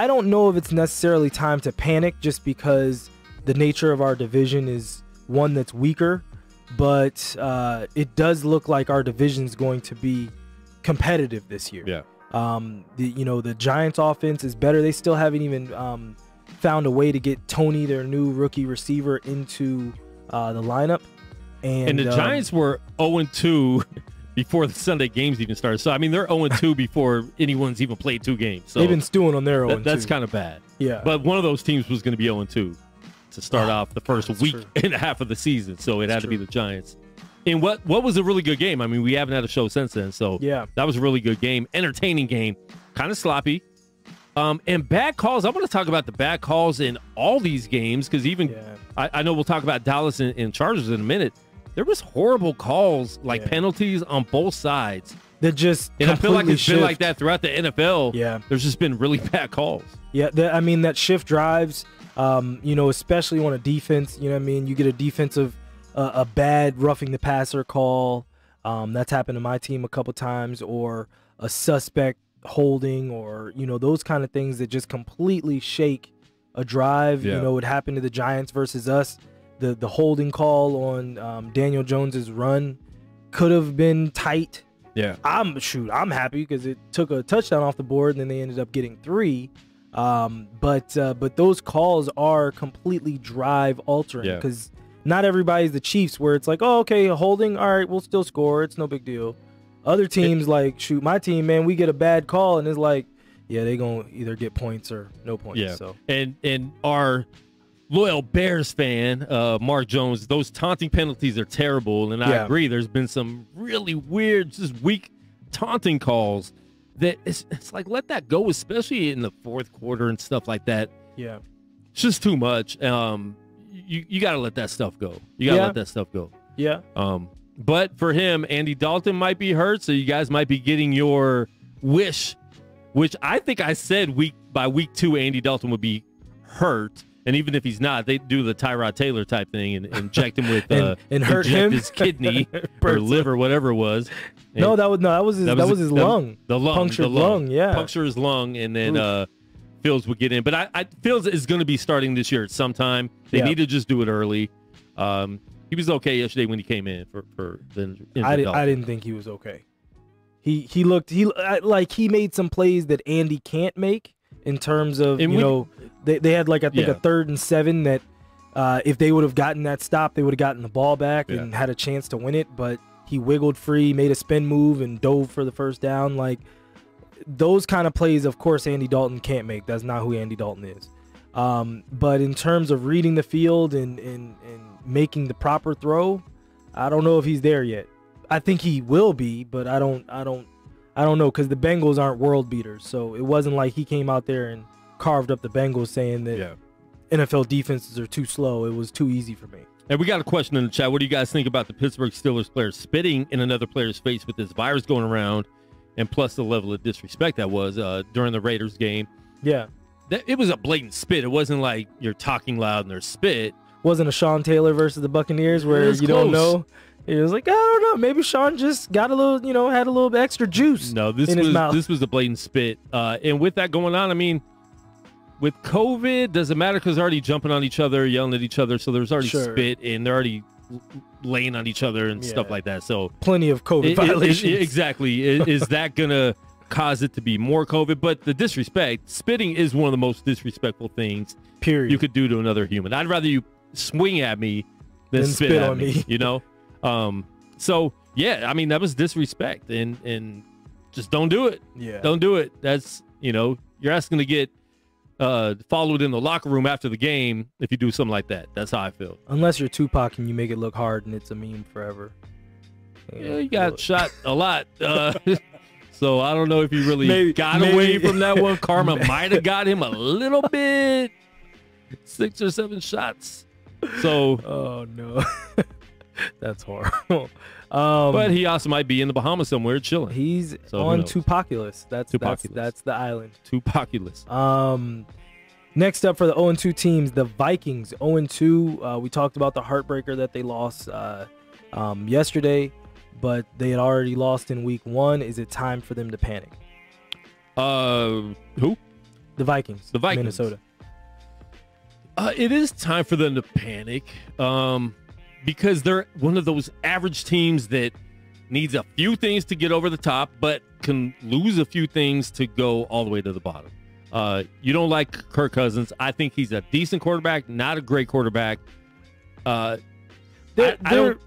don't know if it's necessarily time to panic just because the nature of our division is one that's weaker. But it does look like our division is going to be competitive this year. Yeah. The Giants' offense is better. They still haven't even found a way to get Tony, their new rookie receiver, into the lineup. And the Giants were 0-2 before the Sunday games even started. So, I mean, they're 0-2 before anyone's even played 2 games. So they've been stewing on their 0-2. That's kind of bad. Yeah. But one of those teams was going to be 0-2. To start off the first week and a half of the season, so it had to be the Giants. And what was a really good game. I mean, we haven't had a show since then, so that was a really good game, entertaining game, kind of sloppy. And bad calls. I want to talk about the bad calls in all these games because I know we'll talk about Dallas and Chargers in a minute. There was horrible calls, like penalties on both sides. That just and I feel like it's shift. been like that throughout the NFL. Yeah, there's just been really bad calls. Yeah, that shift drives. Especially on a defense, you get a defensive, a bad roughing the passer call. That's happened to my team a couple times, or a suspect holding, or, those kind of things that just completely shake a drive. Yeah. It happened to the Giants versus us. The holding call on Daniel Jones's run could have been tight. Yeah. I'm happy because it took a touchdown off the board and then they ended up getting 3. But those calls are completely drive altering because not everybody's the Chiefs where it's like, oh, okay, holding, all right, we'll still score, it's no big deal. Other teams my team, man, we get a bad call and it's like, yeah, they gonna either get points or no points. Yeah. So and our loyal Bears fan, Mark Jones, those taunting penalties are terrible, and I agree. There's been some really weird, just weak taunting calls. That it's like, let that go, especially in the fourth quarter and stuff like that. Yeah, it's just too much. You got to let that stuff go. You got to let that stuff go. Yeah. But for him, Andy Dalton might be hurt, so you guys might be getting your wish, which I think I said by week 2, Andy Dalton would be hurt. And even if he's not, they do the Tyrod Taylor type thing and inject him with and hurt him, his kidney or liver, whatever it was. And no, that was his lung. The lung, punctured lung. Yeah, puncture his lung, and then Fields would get in. But I Fields is going to be starting this year at some time. They need to just do it early. He was okay yesterday when he came in for the. I didn't think he was okay. He looked like he made some plays that Andy can't make in terms of they had like I think a 3rd and 7 that if they would have gotten that stop they would have gotten the ball back and had a chance to win it, but he wiggled free, made a spin move and dove for the first down. Like those kind of plays, of course, Andy Dalton can't make. That's not who Andy Dalton is. But in terms of reading the field and making the proper throw, I don't know if he's there yet. I think he will be, but I don't know, because the Bengals aren't world beaters. So it wasn't like he came out there and carved up the Bengals saying that NFL defenses are too slow. It was too easy for me. And we got a question in the chat. What do you guys think about the Pittsburgh Steelers player spitting in another player's face with this virus going around, and plus the level of disrespect that was during the Raiders game? Yeah. It was a blatant spit. It wasn't like you're talking loud and there's spit. Wasn't a Sean Taylor versus the Buccaneers where you don't know? It was like, I don't know. Maybe Sean just got a little, had a little extra juice in his mouth. This was a blatant spit. And with that going on, I mean, with COVID, does it matter because they're already jumping on each other, yelling at each other, so there's already spit, and they're already laying on each other and stuff like that. So plenty of COVID violations. Exactly. Is that going to cause it to be more COVID? But the disrespect, spitting is one of the most disrespectful things you could do to another human. I'd rather you swing at me than spit at me, So, yeah, I mean, that was disrespect, and just don't do it. Yeah. Don't do it. That's, you're asking to get followed in the locker room after the game if you do something like that. That's how I feel. Unless you're Tupac and you make it look hard and it's a meme forever. Yeah, he got shot a lot. So I don't know if he really got away from that one. Karma might have got him a little bit. 6 or 7 shots. So, oh no, that's horrible. But he also might be in the Bahamas somewhere chilling. He's on Tupaculous. That's the island. Tupaculous. Next up for the 0-2 teams, the Vikings 0-2. We talked about the heartbreaker that they lost yesterday, but they had already lost in week 1. Is it time for them to panic? Who? The Vikings. The Vikings. Minnesota. It is time for them to panic because they're one of those average teams that needs a few things to get over the top, but can lose a few things to go all the way to the bottom. You don't like Kirk Cousins. I think he's a decent quarterback, not a great quarterback. They're going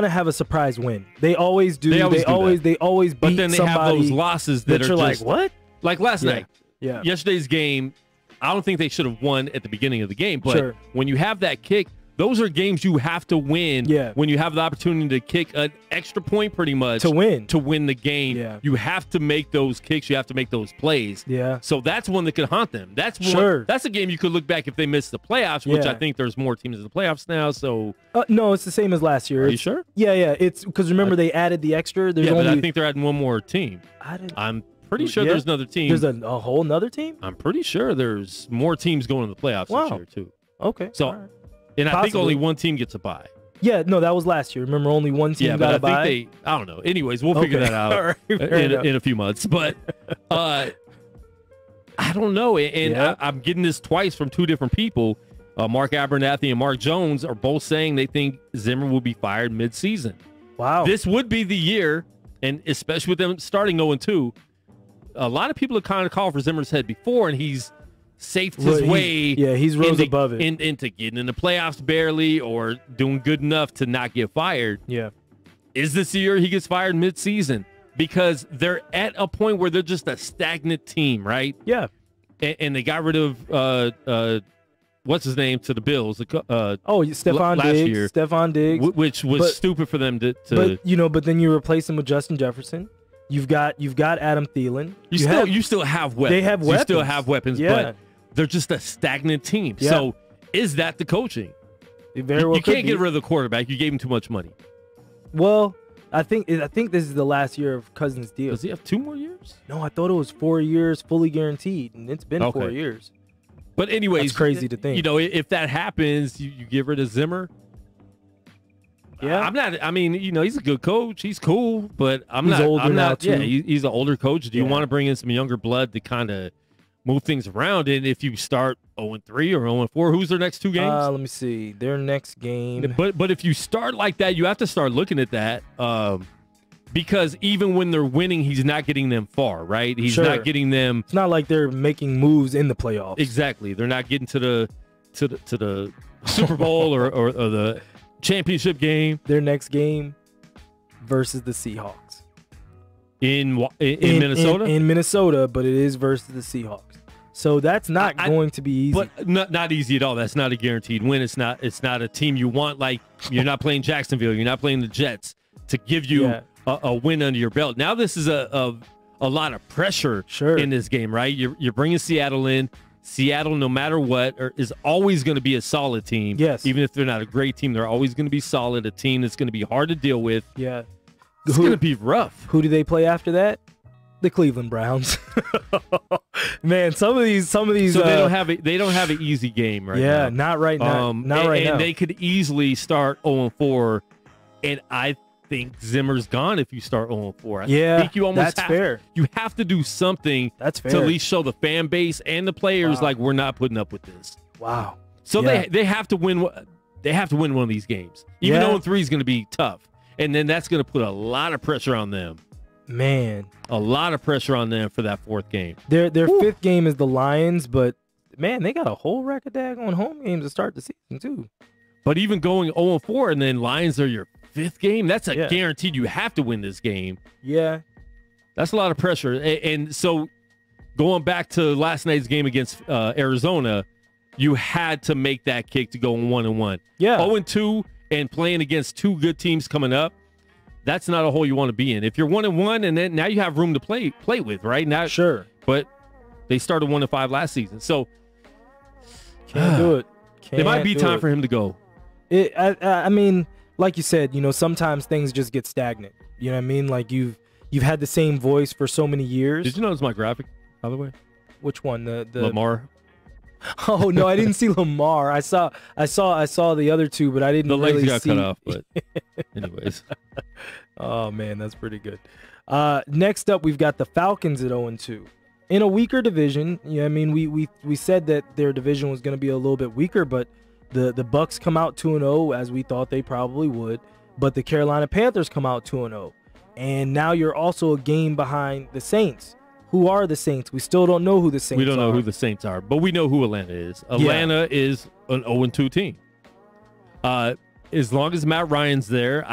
to have a surprise win. They always do. They always beat But then they have somebody those losses that are you're just, like, what? Like last night. Yeah. Yesterday's game, I don't think they should have won at the beginning of the game, but when you have that kick, those are games you have to win. Yeah. When you have the opportunity to kick an extra point pretty much to win the game, yeah. You have to make those kicks. You have to make those plays. Yeah. So that's one that could haunt them. That's a game you could look back if they missed the playoffs, which I think there's more teams in the playoffs now. So no, it's the same as last year. Are you sure? Yeah. It's because remember they added the extra. But I think they're adding one more team. I'm pretty sure there's another team. There's a whole nother team? I'm pretty sure there's more teams going to the playoffs this year, too. Okay. So, and I think only one team gets a bye. Yeah, no, that was last year. Remember, only one team got a bye? I don't know. Anyways, we'll figure that out in a few months. But I don't know. And I'm getting this twice from 2 different people. Mark Abernathy and Mark Jones are both saying they think Zimmer will be fired mid-season. Wow. This would be the year, and especially with them starting 0-2, a lot of people have kind of called for Zimmer's head before, and he's safed his way. He's rose above it. Into getting in the playoffs barely or doing good enough to not get fired. Yeah. Is this the year he gets fired mid-season? Because they're at a point where they're just a stagnant team, right? Yeah. And they got rid of what's his name to the Bills? Stephon Diggs. Year, Stephon Diggs, which was stupid for them to. But then you replace him with Justin Jefferson. You've got Adam Thielen. You still have weapons. They have weapons. You still have weapons, but they're just a stagnant team. Yeah. So is that the coaching? It very well you can't get rid of the quarterback. You gave him too much money. Well, I think this is the last year of Cousins' deal. Does he have 2 more years? No, I thought it was 4 years fully guaranteed, and it's been 4 years. But anyways, That's crazy to think. You know, if that happens, you get rid of Zimmer. Yeah. I'm not. I mean, you know, he's a good coach. He's cool, but He's not. older I'm now, not. too. Yeah, he's an older coach. Do you Yeah. want to bring in some younger blood to kind of move things around? And if you start 0-3 or 0-4, who's their next two games? Let me see. Their next game. But if you start like that, you have to start looking at that. Because even when they're winning, he's not getting them far, right? He's Sure. not getting them It's not like they're making moves in the playoffs. exactly. They're not getting to the Super Bowl or the championship game Their next game versus the Seahawks. in Minnesota. In Minnesota, but it is versus the Seahawks. So that's not going to be easy. But not easy at all. That's not a guaranteed win. It's not a team you want. Like, you're not playing Jacksonville. You're not playing the Jets to give you Yeah. a win under your belt. Now this is a lot of pressure Sure. in this game, right? You're bringing Seattle in. Seattle, no matter what, is always going to be a solid team. Yes. Even if they're not a great team, they're always going to be solid. A team that's going to be hard to deal with. yeah. It's going to be rough. Who do they play after that? The Cleveland Browns. Man, some of these. So they don't have an easy game right now. Yeah, not right now. Not right now. And they could easily start 0-4, and I think Zimmer's gone if you start 0-4. Yeah, I think you almost that's fair. You have to do something That's fair. to at least show the fan base and the players Wow. like we're not putting up with this. Wow. So Yeah. they have to win. They have to win one of these games. Even Yeah. 0-3 is going to be tough, and then that's going to put a lot of pressure on them. Man, A lot of pressure on them for that fourth game. their fifth game is the Lions, but man, they got a whole rack of daggone home games to start the season too. But even going 0-4 and then Lions are your fifth game, that's a Yeah. guaranteed you have to win this game. Yeah. That's a lot of pressure. And so going back to last night's game against Arizona, you had to make that kick to go 1-1. Yeah. 0-2 and playing against two good teams coming up, that's not a hole you want to be in. If you're 1-1 and then now you have room to play with, right? Now, Sure. But they started 1-5 last season. So Can't do it. it might be Can't do time it. for him to go. I mean, like you said, sometimes things just get stagnant. You know what I mean? Like you've had the same voice for so many years. Did you notice my graphic, by the way? Which one? The Lamar. Oh no, I didn't see Lamar. I saw the other two, but I didn't The legs really got see. cut off, but anyways. Oh man, that's pretty good. Next up, we've got the Falcons at 0-2 in a weaker division. I mean, we said that their division was going to be a little bit weaker, but the Bucks come out 2-0 as we thought they probably would. But the Carolina Panthers come out 2-0, and now you're also a game behind the Saints. Who are the Saints? We still don't know who the Saints are. We don't know who the Saints are, but we know who Atlanta is. Atlanta is an 0-2 team. As long as Matt Ryan's there,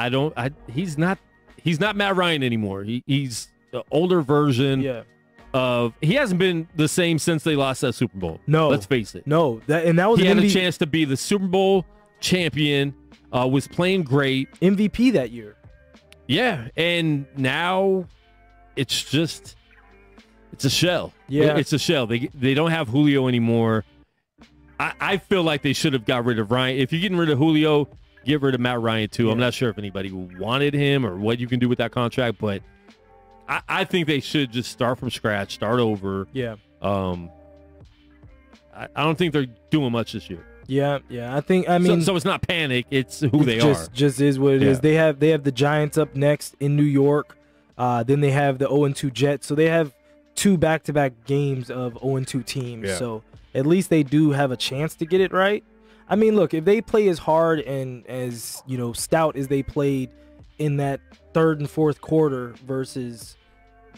he's not Matt Ryan anymore. He's the older version of. He hasn't been the same since they lost that Super Bowl. No, let's face it. No, that was he had a a chance to be the Super Bowl champion. Was playing great, MVP that year. Yeah, and now it's a shell. Yeah, it's a shell. They don't have Julio anymore. I feel like they should have got rid of Ryan. If you're getting rid of Julio, get rid of Matt Ryan too. Yeah. I'm not sure if anybody wanted him or what you can do with that contract, but I think they should just start from scratch, start over. Yeah. I don't think they're doing much this year. Yeah. I mean, so it's not panic. It's who they are. Just is what it is. They have the Giants up next in New York. Then they have the 0-2 Jets. So they have 2 back-to-back games of 0-2 teams. Yeah. So at least they do have a chance to get it right. I mean, look, if they play as hard and as stout as they played in that third and fourth quarter versus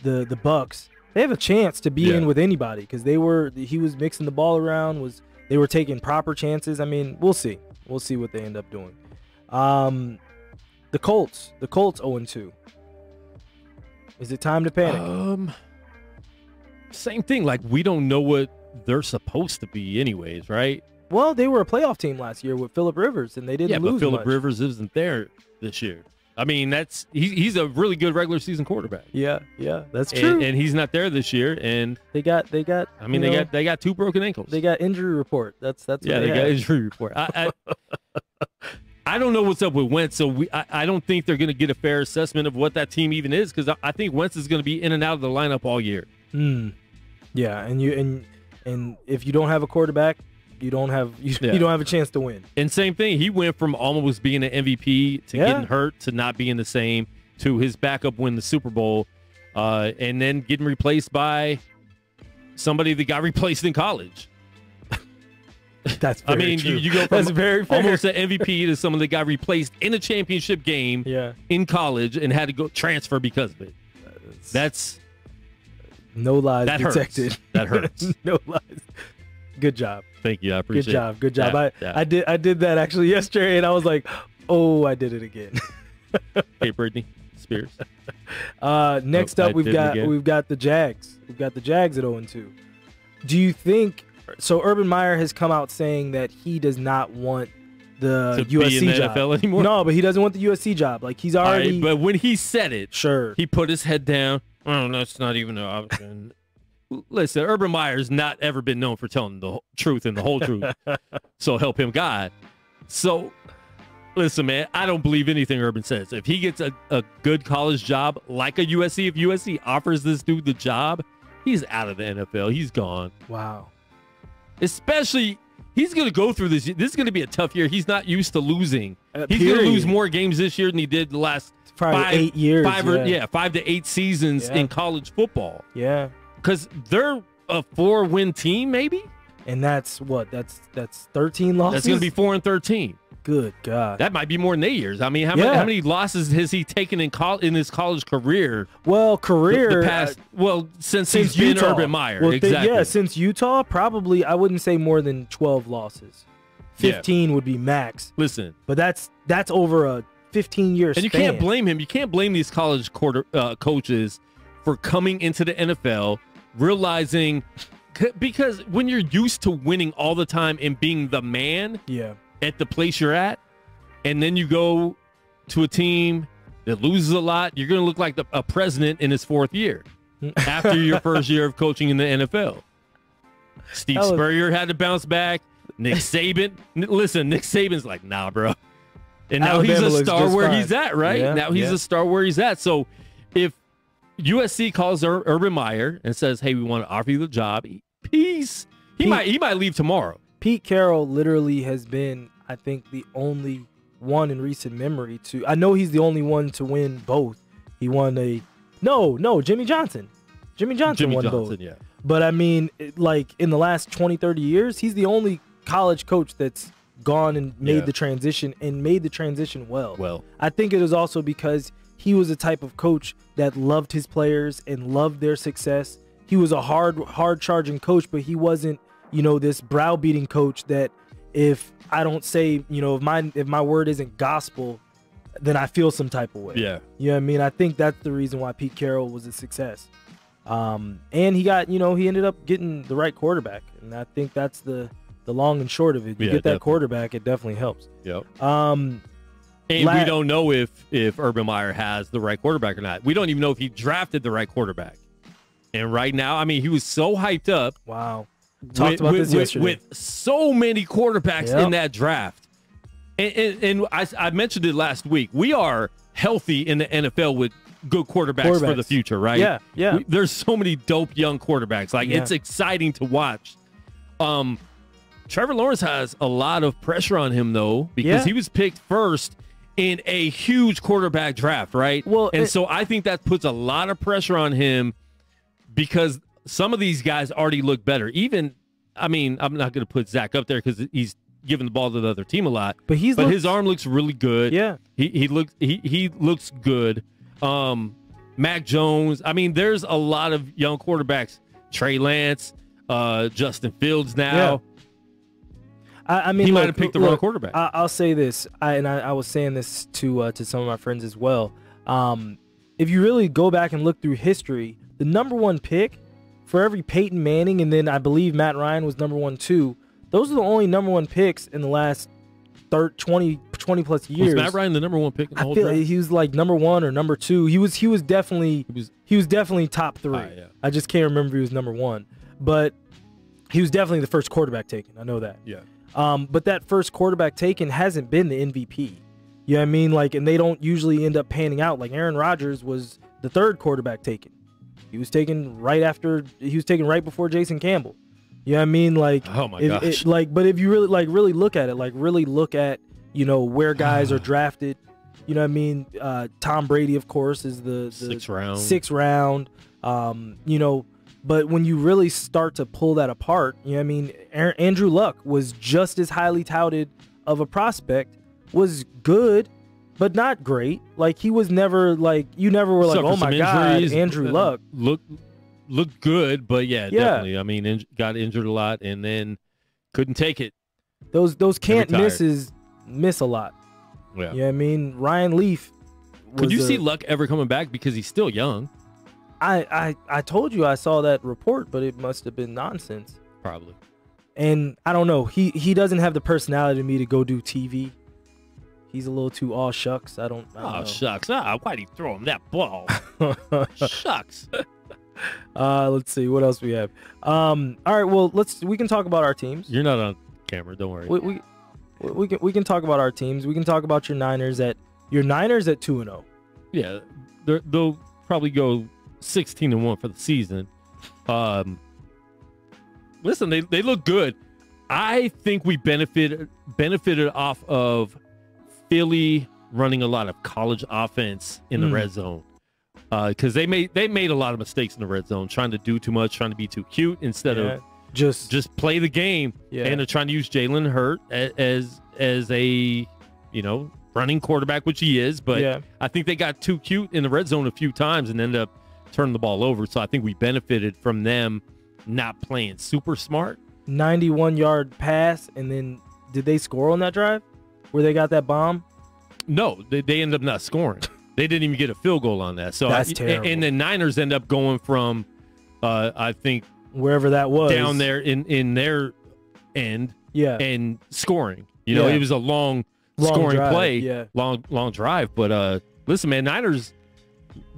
the Bucks, they have a chance to be in with anybody because he was mixing the ball around. They were taking proper chances. I mean, we'll see. We'll see what they end up doing. The Colts 0-2. Is it time to panic? Same thing. Like, we don't know what they're supposed to be anyways, right? Well, they were a playoff team last year with Phillip Rivers, and they didn't lose but Phillip much. Rivers isn't there this year. I mean, he's a really good regular season quarterback. Yeah, that's true. And he's not there this year. And they got. I mean, they got 2 broken ankles. They got injury report. That's what they got injury report. I don't know what's up with Wentz, so I don't think they're going to get a fair assessment of what that team even is because I think Wentz is going to be in and out of the lineup all year. Yeah, and And if you don't have a quarterback, you don't have you don't have a chance to win. And same thing, he went from almost being an MVP to getting hurt to not being the same to his backup win the Super Bowl, and then getting replaced by somebody that got replaced in college. That's very true. You go from very fair. almost an MVP to someone that got replaced in a championship game in college and had to go transfer because of it. That's no lies detected. That hurts. No lies. Good job. Thank you. I appreciate it. Good job. I did that actually yesterday, and I was like, oh, I did it again. Hey, Britney Spears. Next up, we've got the Jags. We've got the Jags at 0-2. Do you think? So Urban Meyer has come out saying that he does not want the USC job NFL anymore. No, but he doesn't want the USC job. Like he's already. But when he said it, sure, he put his head down. Oh, that's not even an option. Listen, Urban Meyer's not ever been known for telling the truth and the whole truth. So help him God. So listen, man, I don't believe anything Urban says. If he gets a good college job like a USC, if USC offers this dude the job, he's out of the NFL. He's gone. Wow. Especially, he's going to go through this. This is going to be a tough year. He's not used to losing. He's Period. going to lose more games this year than he did the last probably 8 years. 5 to 8 seasons in college football. Yeah. Because they're a 4-win team, maybe? And that's what? That's 13 losses? That's going to be 4-13. Good God. That might be more than 8 years. I mean, how many losses has he taken in his college career? Well, The past, since he's been Utah. Urban Meyer. Well, exactly. Since Utah, probably, I wouldn't say more than 12 losses. 15 would be max. Listen. But that's over a 15-year span. And you can't blame him. You can't blame these college coaches for coming into the NFL, realizing, because when you're used to winning all the time and being the man at the place you're at, and then you go to a team that loses a lot, you're going to look like a president in his 4th year after your first year of coaching in the NFL. Steve Spurrier had to bounce back. Nick Saban. Listen, Nick Saban's like, nah, bro. And now Alabama he's a star where fine. he's at, right? Yeah, now he's a star where he's at. So if USC calls Urban Meyer and says, hey, we want to offer you the job, peace. He might leave tomorrow. Pete Carroll literally has been, I think, the only one in recent memory to. I know he's the only one to win both. He won Jimmy Johnson. Jimmy Johnson won both. Yeah. But I mean, like in the last 20, 30 years, he's the only college coach that's gone and made the transition and made the transition well. I think it is also because he was a type of coach that loved his players and loved their success. He was a hard charging coach, but he wasn't, this browbeating coach that if I don't say, if my word isn't gospel, then I feel some type of way. Yeah. You know what I mean? I think that's the reason why Pete Carroll was a success. And he got, he ended up getting the right quarterback. And I think that's the long and short of it. You get that quarterback, it definitely helps. Yep. And we don't know if Urban Meyer has the right quarterback or not. We don't even know if he drafted the right quarterback. And right now, I mean, he was so hyped up. Wow. Talked about this yesterday. With so many quarterbacks in that draft. And I mentioned it last week. We are healthy in the NFL with good quarterbacks for the future, right? Yeah. There's so many dope young quarterbacks. Like, it's exciting to watch. Trevor Lawrence has a lot of pressure on him, though, because he was picked first in a huge quarterback draft, right? Well, so I think that puts a lot of pressure on him because some of these guys already look better. Even, I mean, I'm not going to put Zach up there because he's giving the ball to the other team a lot. But his arm looks really good. Yeah, he looks good. Mac Jones. I mean, there's a lot of young quarterbacks. Trey Lance, Justin Fields now. Yeah. I mean, he might have picked the wrong quarterback. I'll say this, I was saying this to some of my friends as well. If you really go back and look through history, the number one pick for every Peyton Manning, and then I believe Matt Ryan was number 1 too. Those are the only number 1 picks in the last 20 plus years. Was Matt Ryan the number 1 pick in the whole draft? He was like number 1 or number 2. He was definitely top 3. Yeah. I just can't remember if he was number 1, but he was definitely the first quarterback taken. I know that. Yeah. But that first quarterback taken hasn't been the MVP. You know what I mean? Like, and they don't usually end up panning out. Like Aaron Rodgers was the 3rd quarterback taken. He was taken right before Jason Campbell. You know what I mean? Like, oh my gosh. But if you really look at it, really look at, where guys are drafted. You know what I mean? Tom Brady, of course, is the sixth round. But when you really start to pull that apart, you know what I mean? Andrew Luck was just as highly touted of a prospect, was good, but not great. Like, he was never you never were like, oh my God, Andrew Luck. Looked good, but definitely. I mean, got injured a lot and then couldn't take it. Those can't misses miss a lot. Yeah. You know what I mean? Ryan Leaf. Could you see Luck ever coming back because he's still young? I told you I saw that report, but it must have been nonsense. Probably. And I don't know. He doesn't have the personality to me to go do TV. He's a little too all shucks. I don't know. Shucks. Why'd he throw him that ball? Shucks. Let's see what else we have. All right. Well, we can talk about our teams. You're not on camera. Don't worry. We can talk about our teams. We can talk about your Niners at 2-0. Yeah, they'll probably go 16-1 for the season. Listen, they look good. I think we benefited off of Philly running a lot of college offense in the red zone, because they made a lot of mistakes in the red zone, trying to do too much, trying to be too cute instead of just play the game. And they're trying to use Jalen Hurt as a running quarterback, which he is. But I think they got too cute in the red zone a few times and ended up turning the ball over. So I think we benefited from them not playing super smart. 91-yard pass, and then did they score on that drive where they got that bomb? No, they ended up not scoring. They didn't even get a field goal on that. So that's terrible. And the Niners end up going from, I think, wherever that was down there in their end, and scoring. It was a long scoring drive, play, long drive. But listen, man, Niners,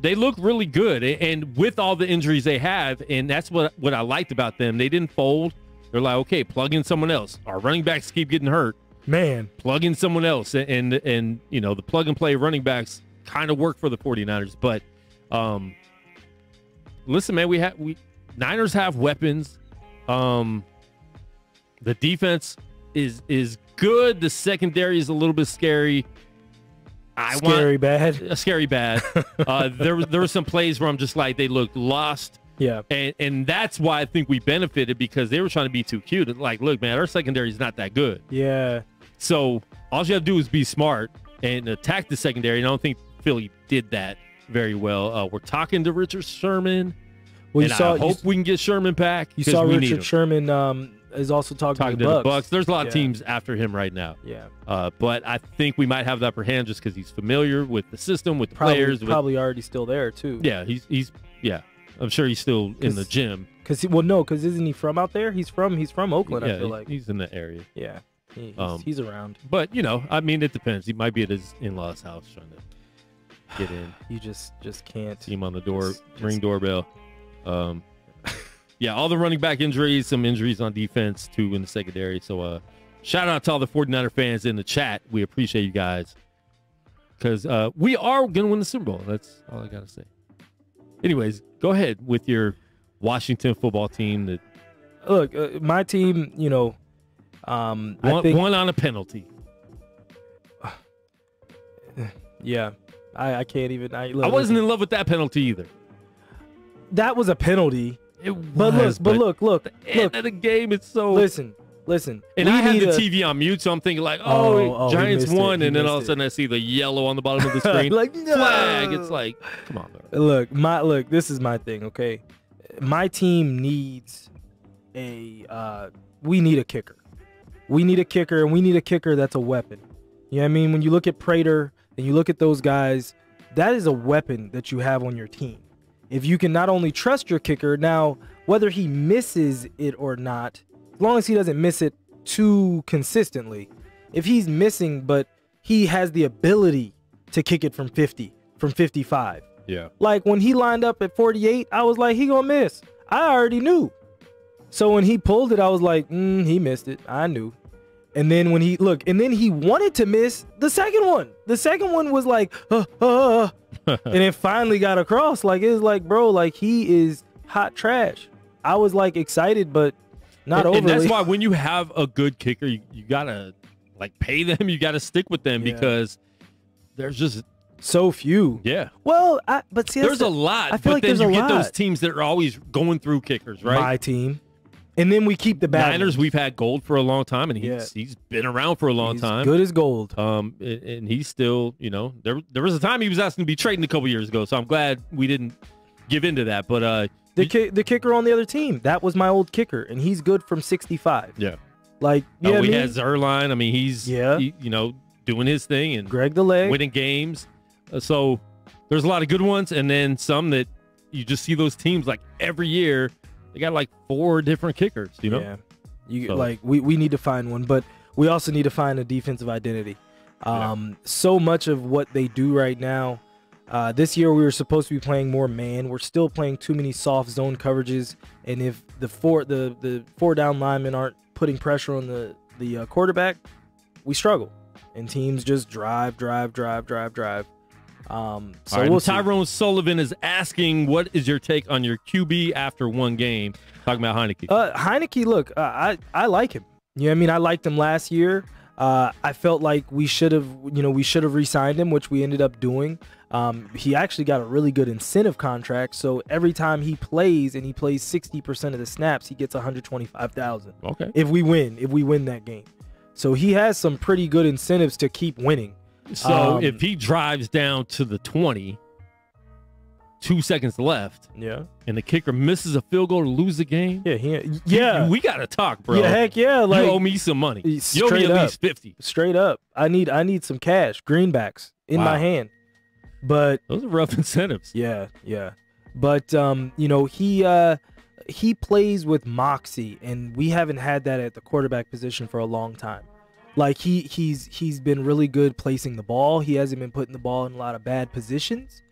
they look really good, and with all the injuries they have, and that's what I liked about them. They didn't fold. They're like, okay, plug in someone else. Our running backs keep getting hurt. Man, plug in someone else, and the plug and play running backs kind of work for the 49ers. But listen, man, Niners have weapons. The defense is good. The secondary is a little bit scary. Scary bad. There were some plays where I'm just like, they looked lost. Yeah. And that's why I think we benefited, because they were trying to be too cute. Like, look, man, our secondary is not that good. Yeah. So all you have to do is be smart and attack the secondary. And I don't think Philly did that very well. We're talking to Richard Sherman. Well, I hope we can get Sherman back. You saw Richard Sherman is also talking to the Bucs. There's a lot of teams after him right now. Yeah. But I think we might have the upper hand just because he's familiar with the system, with the players. Probably already still there too. Yeah, he's I'm sure he's still in the gym. Because isn't he from out there? He's from Oakland. I feel like he's in the area. Yeah, he's around. But I mean, it depends. He might be at his in-laws' house trying to get in. You just can't see him on the door, ring doorbell. All the running back injuries, some injuries on defense too in the secondary. So shout out to all the 49er fans in the chat. We appreciate you guys, because we are gonna win the Super Bowl. That's all I gotta say. Anyways, go ahead with your Washington football team. Look, my team, I think one on a penalty. Yeah, I can't even. I wasn't in love with that penalty either. That was a penalty. It was, but look. The end of the game, it's so. Listen. And I have the TV on mute, so I'm thinking like, Giants won, and then all of a sudden I see the yellow on the bottom of the screen. Like, no. Flag. It's like, come on, bro. Look, this is my thing, okay? My team needs we need a kicker. We need a kicker, and we need a kicker that's a weapon. You know what I mean? When you look at Prater and you look at those guys, that is a weapon that you have on your team. If you can not only trust your kicker, now, whether he misses it or not, as long as he doesn't miss it too consistently, if he's missing, but he has the ability to kick it from 50, from 55. Yeah. Like when he lined up at 48, I was like, he gonna miss. I already knew. So when he pulled it, I was like, he missed it. I knew. And then when he wanted to miss the second one. The second one was like, and it finally got across. Like, it was like, bro, like he is hot trash. I was like excited, but Not overly. And that's why when you have a good kicker, you gotta like pay them. You gotta stick with them because there's just so few. Yeah. Well, but see, there's a lot. I feel like then there's you a get lot. those teams that are always going through kickers, right? My team. And then we keep the bad Niners. ones. We've had Gold for a long time, and he's been around for a long time. Good as gold. And he's still, there was a time he was asking to be traded a couple years ago. So I'm glad we didn't give into that. But the kicker on the other team, that was my old kicker, and he's good from 65. Yeah. Like we had Zerline. I mean, he's doing his thing and Greg the Leg winning games. So there's a lot of good ones, and then some that you just see those teams like every year. They got like 4 different kickers, Yeah. We need to find one, but we also need to find a defensive identity. So much of what they do right now, this year we were supposed to be playing more man. We're still playing too many soft zone coverages, and if the four down linemen aren't putting pressure on the quarterback, we struggle. And teams just drive. Tyrone Sullivan is asking, what is your take on your QB after one game? Talking about Heineke. Heineke, look, I like him. You know what I mean? I liked him last year. I felt like we should have re-signed him, which we ended up doing. He actually got a really good incentive contract. So every time he plays, and he plays 60% of the snaps, he gets $125,000. Okay. If we win that game. So he has some pretty good incentives to keep winning. So if he drives down to the 20, 2 seconds left, and the kicker misses a field goal to lose the game, we gotta talk, bro. Yeah, heck yeah, like you owe me some money. You owe me at least 50. Straight up, I need some cash, greenbacks in my hand. But those are rough incentives. Yeah. But he plays with moxie, and we haven't had that at the quarterback position for a long time. Like he's been really good placing the ball. He hasn't been putting the ball in a lot of bad positions.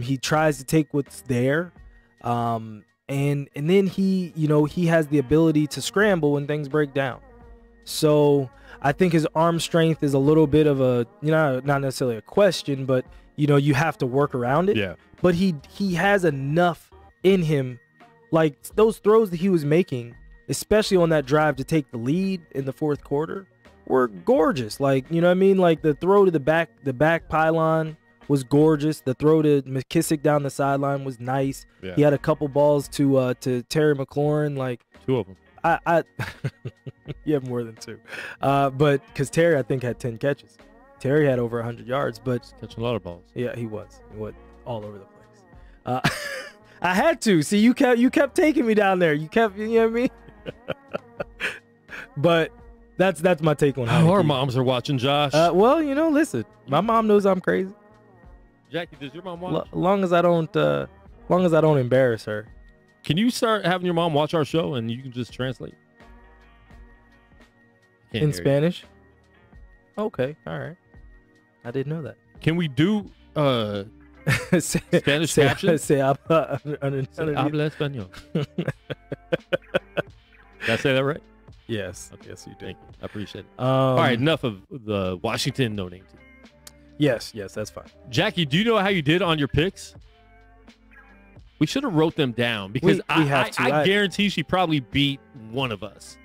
He tries to take what's there, and then he has the ability to scramble when things break down. So I think his arm strength is a little bit of a not necessarily a question, but you have to work around it. Yeah. But he has enough in him, like those throws that he was making, especially on that drive to take the lead in the fourth quarter, were gorgeous. Like, you know what I mean? Like the throw to the back pylon was gorgeous. The throw to McKissick down the sideline was nice. Yeah. He had a couple balls to Terry McLaurin, like 2 of them. I you have more than 2. But because Terry, I think, had 10 catches. Terry had over 100 yards, but catching a lot of balls. Yeah, he was all over the place. I had to. See, you kept taking me down there. You kept, you know what I mean? But that's my take on how our moms are watching, Josh. Well, listen, my mom knows I'm crazy. Jackie, does your mom watch? Long as I don't embarrass her. Can you start having your mom watch our show and you can just translate? In Spanish? Okay, all right. I didn't know that. Can we do Spanish captions? Habla español. Did I say that right? Yes. Yes, you did. Thank you. I appreciate it. All right, enough of the Washington no-name team. Yes, that's fine. Jackie, do you know how you did on your picks? We should have wrote them down because I guarantee she probably beat one of us.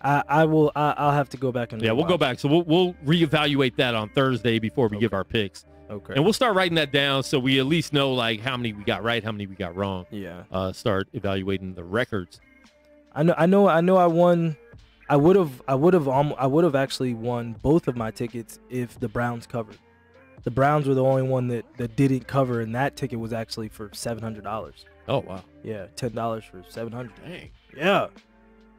I'll have to go back and we'll go back. So we'll reevaluate that on Thursday before we give our picks. Okay. And we'll start writing that down so we at least know like how many we got right, how many we got wrong. Yeah. Start evaluating the records. I know I won. I would have actually won both of my tickets if the Browns covered. The Browns were the only one that didn't cover, and that ticket was actually for $700. Oh wow. Yeah, $10 for $700. Dang. Yeah.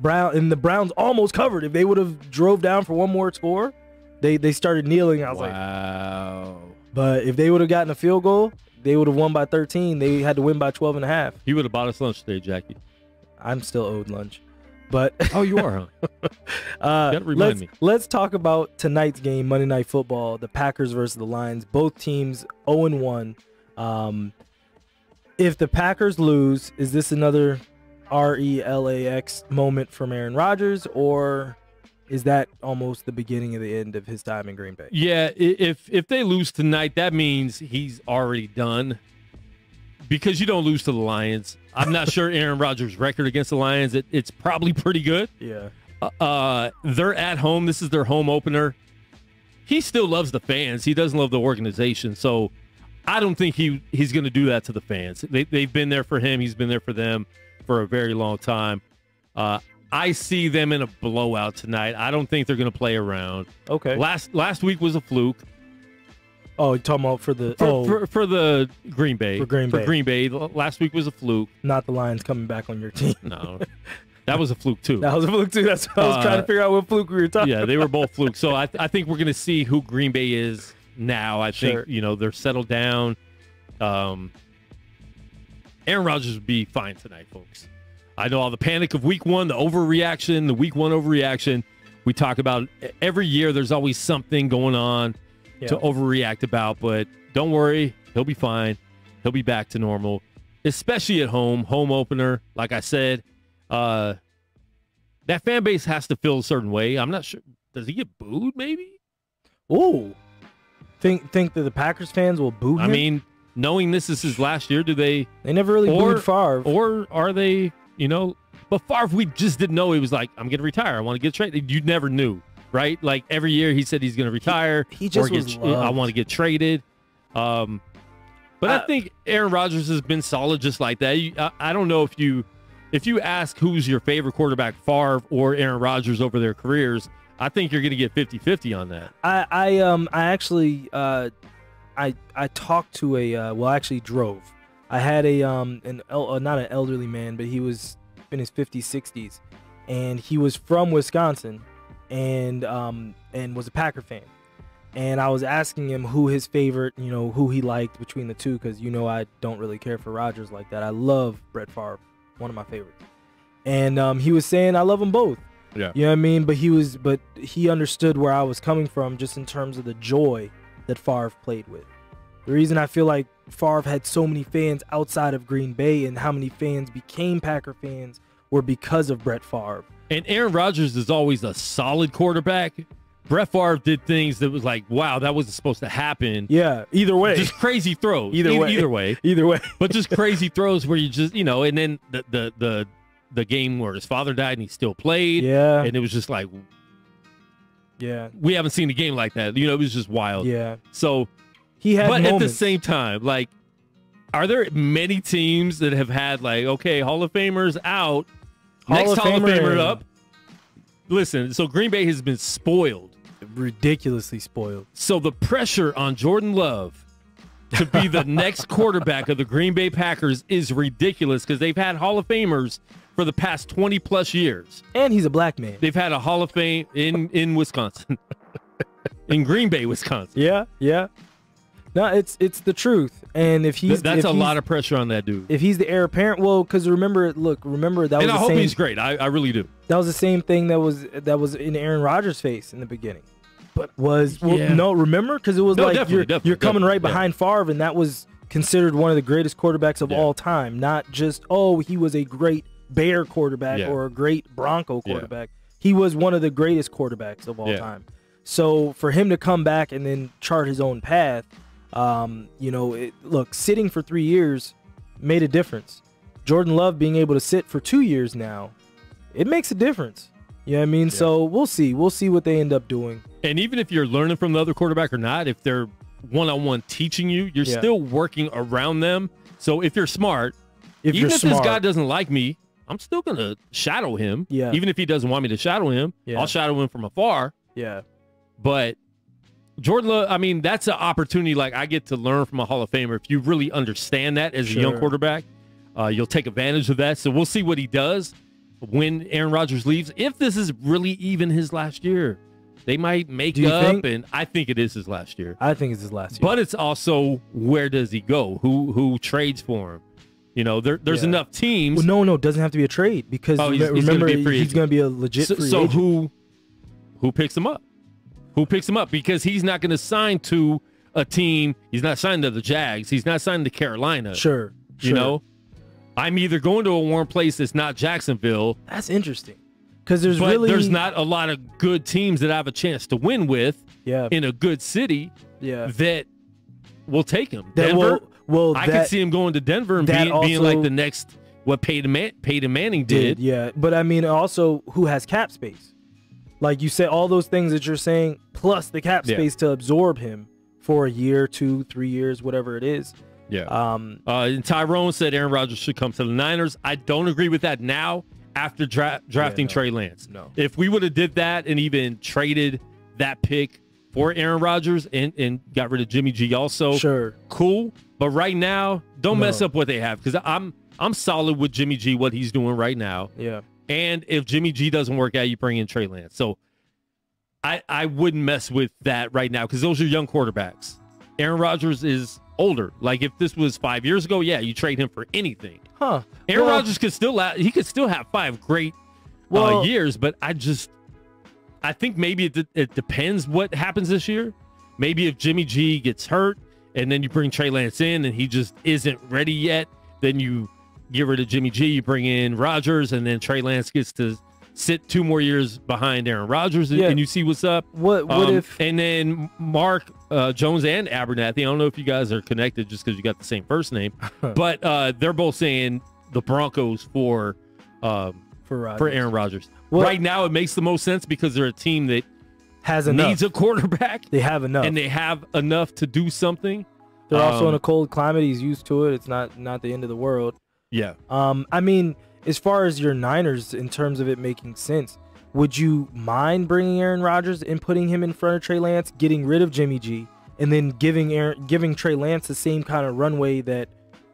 The Browns almost covered. If they would have drove down for one more score, they started kneeling. I was like, wow. But if they would have gotten a field goal, they would have won by 13. They had to win by 12.5. He would have bought us lunch today, Jackie. I'm still owed lunch. But oh, you are, huh? You gotta remind me. Let's talk about tonight's game, Monday Night Football, the Packers versus the Lions. Both teams 0-1. If the Packers lose, is this another RELAX moment from Aaron Rodgers, or is that almost the beginning of the end of his time in Green Bay? Yeah, if they lose tonight, that means he's already done, because you don't lose to the Lions. I'm not sure Aaron Rodgers' record against the Lions. It's probably pretty good. Yeah. They're at home. This is their home opener. He still loves the fans. He doesn't love the organization. So I don't think he's going to do that to the fans. They've been there for him. He's been there for them for a very long time. I see them in a blowout tonight. I don't think they're going to play around. Okay. Last week was a fluke. Oh, you're talking about for the Green Bay. For Green Bay. Last week was a fluke. Not the Lions coming back on your team. No. That was a fluke, too. That was a fluke, too. That's what I was trying to figure out what fluke we were talking about. Yeah, they were both flukes. So I think we're going to see who Green Bay is now. I think, Sure. they're settled down. Aaron Rodgers will be fine tonight, folks. I know all the panic of week one, the overreaction, the week one overreaction. We talk about every year there's always something going on to overreact about. But don't worry, he'll be fine. He'll be back to normal, especially at home opener. Like I said, that fan base has to feel a certain way. I'm not sure. Does he get booed, maybe? Ooh. Think that the Packers fans will boo him? I mean, knowing this is his last year, do they? They never really booed Favre. Or are they, but Favre, we just didn't know. He was like, I'm going to retire. I want to get traded. You never knew, right? Like every year he said he's going to retire. He just was loved. I want to get traded. But I think Aaron Rodgers has been solid just like that. I don't know if you ask who's your favorite quarterback, Favre or Aaron Rodgers over their careers, I think you're going to get 50-50 on that. I actually I talked to I actually drove. I had not an elderly man, but he was in his 50s, 60s, and he was from Wisconsin, and was a Packer fan. And I was asking him who his favorite, who he liked between the two, because I don't really care for Rodgers like that. I love Brett Favre, one of my favorites. And he was saying I love them both. Yeah. You know what I mean? But he understood where I was coming from just in terms of the joy that Favre played with. The reason I feel like Favre had so many fans outside of Green Bay and how many fans became Packer fans were because of Brett Favre. And Aaron Rodgers is always a solid quarterback. Brett Favre did things that was like, wow, that wasn't supposed to happen. Yeah, either way. Just crazy throws. Either way. But just crazy throws where you just, and then the game where his father died and he still played. Yeah. And it was just like, yeah, we haven't seen a game like that. It was just wild. Yeah. So he had But moments. at the same time, like, are there many teams that have had like, okay, Hall of Famers out, next Hall of Famer up? Listen, so Green Bay has been spoiled. Ridiculously spoiled. So the pressure on Jordan Love to be the next quarterback of the Green Bay Packers is ridiculous because they've had Hall of Famers for the past 20-plus years. And he's a black man. They've had a Hall of Fame in Wisconsin. In Green Bay, Wisconsin. Yeah. No, it's the truth. And if he's that's a lot of pressure on that dude. If he's the heir apparent, well, because remember that was and I hope he's great. I really do. That was the same thing that was in Aaron Rodgers' face in the beginning. But remember? Because it was you're coming right behind Favre, and that was considered one of the greatest quarterbacks of all time. Not just, he was a great Bear quarterback or a great Bronco quarterback. He was one of the greatest quarterbacks of all time. So for him to come back and then chart his own path, sitting for 3 years made a difference. Jordan Love being able to sit for 2 years now, it makes a difference. You know what I mean? Yeah. So we'll see. We'll see what they end up doing. And even if you're learning from the other quarterback or not, if they're one-on-one teaching you, you're still working around them. So if you're smart, even if this guy doesn't like me, I'm still going to shadow him. Yeah. Even if he doesn't want me to shadow him, I'll shadow him from afar. Yeah. But Jordan Love, I mean, that's an opportunity. Like, I get to learn from a Hall of Famer. If you really understand that as a young quarterback, you'll take advantage of that. So we'll see what he does when Aaron Rodgers leaves. If this is really even his last year, they might make up, and I think it is his last year. I think it's his last year. But it's also, where does he go? Who trades for him? There's enough teams. Well, no, it doesn't have to be a trade because remember, he's going to be a legit free agent. So who picks him up? Who picks him up? Because he's not going to sign to a team. He's not signed to the Jags. He's not signed to Carolina. Sure. I'm either going to a warm place that's not Jacksonville. That's interesting. Because there's not a lot of good teams that I have a chance to win with in a good city that will take him. Denver, I could see him going to Denver and being like the next what Peyton Manning did. Yeah, but I mean, also, who has cap space? Like you said, all those things that you're saying, plus the cap space to absorb him for a year, 2, 3 years, whatever it is. Yeah. And Tyrone said Aaron Rodgers should come to the Niners. I don't agree with that now after drafting Trey Lance. No. If we would have did that and even traded that pick for Aaron Rodgers and got rid of Jimmy G also, sure, cool. But right now, don't mess up what they have, because I'm solid with Jimmy G, what he's doing right now. Yeah. And if Jimmy G doesn't work out, you bring in Trey Lance. So I wouldn't mess with that right now, because those are young quarterbacks. Aaron Rodgers is older. Like, if this was 5 years ago, yeah, you trade him for anything. Huh. Aaron Rodgers could still have 5 great years, but I think maybe it depends what happens this year. Maybe if Jimmy G gets hurt and then you bring Trey Lance in and he just isn't ready yet, then you get rid of Jimmy G, you bring in Rodgers, and then Trey Lance gets to sit 2 more years behind Aaron Rodgers, and you see what's up. What if? And then Mark Jones and Abernathy, I don't know if you guys are connected just because you got the same first name, but they're both saying the Broncos for Aaron Rodgers. Right now, it makes the most sense because they're a team that needs a quarterback. They have enough. And they have enough to do something. They're also in a cold climate. He's used to it. It's not the end of the world. Yeah. I mean, as far as your Niners, in terms of it making sense, would you mind bringing Aaron Rodgers and putting him in front of Trey Lance, getting rid of Jimmy G, and then giving Trey Lance the same kind of runway that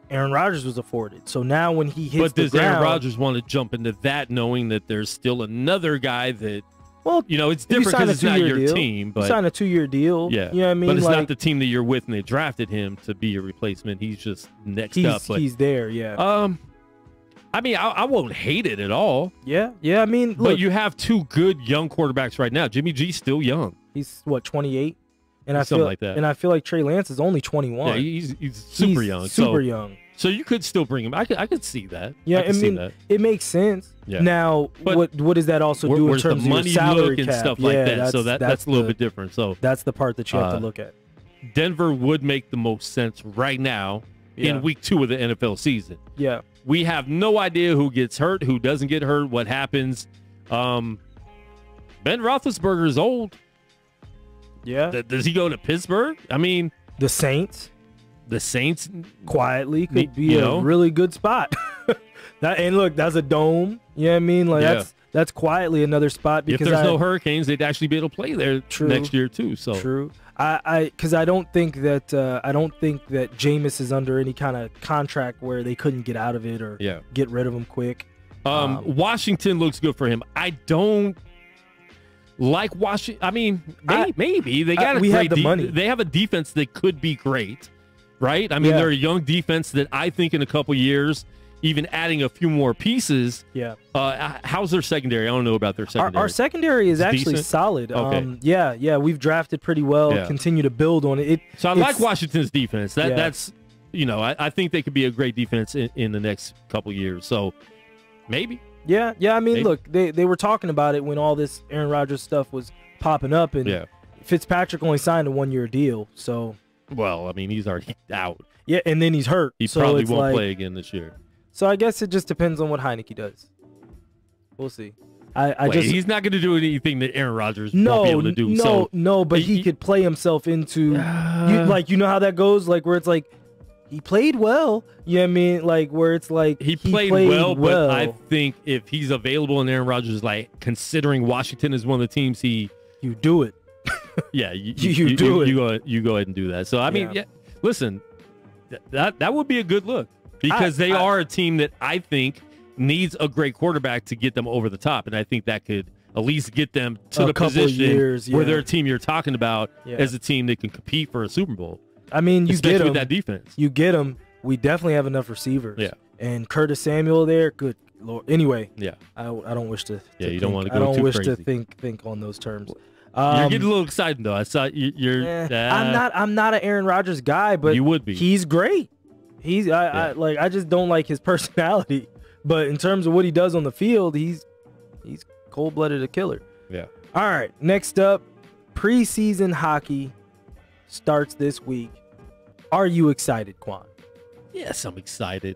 Aaron Rodgers was afforded? So now when he hits the ground... But does Aaron Rodgers want to jump into that, knowing that there's still another guy that... Well, it's different because it's not your team. But you sign a 2-year deal. Yeah. You know what I mean? But it's not the team that you're with, and they drafted him to be your replacement. He's just next up. But he's there, yeah. I mean, I won't hate it at all. Yeah. I mean, look, but you have 2 good young quarterbacks right now. Jimmy G's still young. He's, 28? And something like that. And I feel like Trey Lance is only 21. Yeah, he's super young. Super young. So you could still bring him. I could see that. Yeah, I mean, it makes sense. Yeah. Now, what does that also do in terms of your salary cap and stuff like that? So that's a little bit different. So that's the part that you have to look at. Denver would make the most sense right now in week 2 of the NFL season. Yeah. We have no idea who gets hurt, who doesn't get hurt, what happens. Ben Roethlisberger is old. Yeah. Does he go to Pittsburgh? I mean, the Saints quietly could be a really good spot. And look, that's a dome. You know what I mean? Like that's quietly another spot, because if there's no hurricanes, they'd actually be able to play there next year too. So true. Because I don't think that Jameis is under any kind of contract where they couldn't get out of it or get rid of him quick. Washington looks good for him. I don't like Washington. I mean, maybe they got money. They have a defense that could be great, right? I mean, they're a young defense that I think in a couple years, even adding a few more pieces. Yeah. How's their secondary? I don't know about their secondary. Our secondary is actually decent? Solid. Okay. Yeah. We've drafted pretty well. Yeah. Continue to build on it. So I like Washington's defense. That's I think they could be a great defense in the next couple years. So maybe. Yeah. I mean, look, they were talking about it when all this Aaron Rodgers stuff was popping up, and Fitzpatrick only signed a 1-year deal. So. Well, I mean, he's already out. Yeah, and then he's hurt. He probably won't play again this year. So I guess it just depends on what Heineke does. We'll see. He's not going to do anything that Aaron Rodgers won't be able to do. No, but he could play himself into, you know how that goes, like where it's like he played well. You know what I mean? Like where it's like he played well, but I think if he's available and Aaron Rodgers is like considering Washington is one of the teams you do it. Yeah, you do it. You go ahead and do that. So I mean, listen, that would be a good look. Because they are a team that I think needs a great quarterback to get them over the top. And I think that could at least get them to the position where they're a team you're talking about as a team that can compete for a Super Bowl. I mean, you get them. With that defense. You get them. We definitely have enough receivers. Yeah. And Curtis Samuel there, good Lord. Anyway, I don't wish to you don't want to go too crazy. I don't wish to think on those terms. You're getting a little excited, though. I saw you're I'm not an Aaron Rodgers guy, but you would be. He's great. I just don't like his personality, but in terms of what he does on the field, he's cold-blooded a killer. Yeah. All right, next up, preseason hockey starts this week. Are you excited, Quan? Yes, I'm excited.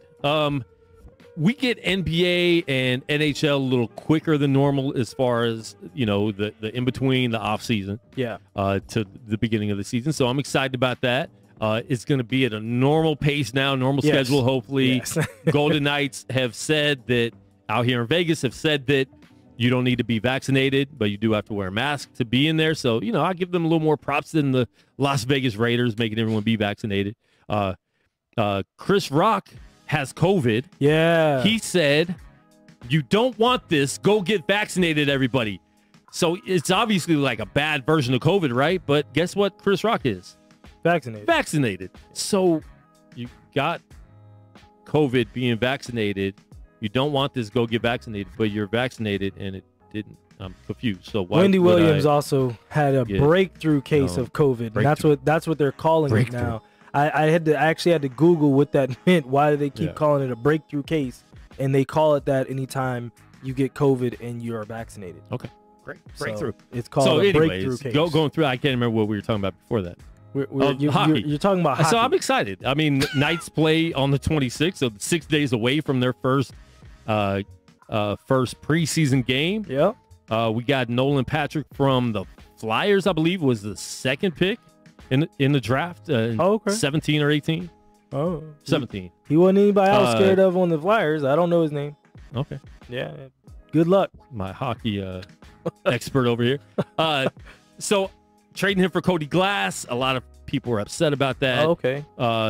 we get NBA and NHL a little quicker than normal as far as, the in-between, the off-season to the beginning of the season. So I'm excited about that. It's going to be at a normal pace now, normal schedule, hopefully. Yes. Golden Knights have said that, out here in Vegas, have said that you don't need to be vaccinated, but you do have to wear a mask to be in there. So, I give them a little more props than the Las Vegas Raiders, making everyone be vaccinated. Chris Rock has COVID. Yeah. He said, you don't want this. Go get vaccinated, everybody. So it's obviously like a bad version of COVID, right? But guess what Chris Rock is? Vaccinated. So you got COVID, being vaccinated. You don't want this. Go get vaccinated. But you're vaccinated, and it didn't. I'm confused. So why Wendy would Williams I also had a breakthrough case of COVID. And that's what they're calling it now. I actually had to Google what that meant. Why do they keep calling it a breakthrough case? And they call it that anytime you get COVID and you are vaccinated. Okay, great. Breakthrough. So it's called a breakthrough case. Going through, I can't remember what we were talking about before that. Hockey. You're talking about hockey. So I'm excited. I mean, Knights play on the 26th, so 6 days away from their first preseason game. Yeah. We got Nolan Patrick from the Flyers, I believe, was the second pick in the draft. 17 or 18. Oh, 17. He wasn't anybody I was scared of on the Flyers. I don't know his name. Okay. Yeah. Good luck. My hockey expert over here. So trading him for Cody Glass, a lot of people were upset about that. Oh, okay.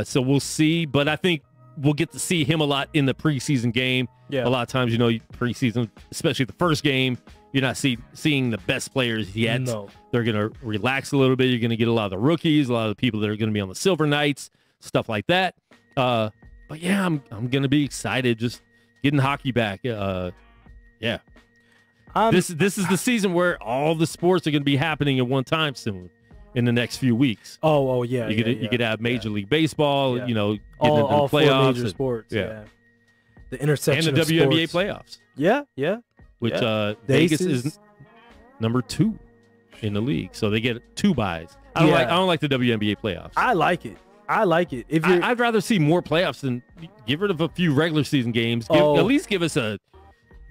So we'll see, but I think we'll get to see him a lot in the preseason game. Yeah. A lot of times, preseason, especially the first game, you're not seeing the best players yet. No. They're going to relax a little bit. You're going to get a lot of the rookies, a lot of the people that are going to be on the Silver Knights, stuff like that. But yeah, I'm going to be excited just getting hockey back. This is the season where all the sports are going to be happening at one time soon in the next few weeks. Oh yeah. You could have Major League Baseball, getting into the all playoffs. 4 major sports. Yeah. The intersection and the WNBA sports. playoffs. Yeah. Which Vegas is number 2 in the league, so they get 2 buys. I don't like the WNBA playoffs. I like it. If I'd rather see more playoffs than get rid of a few regular season games. At least give us a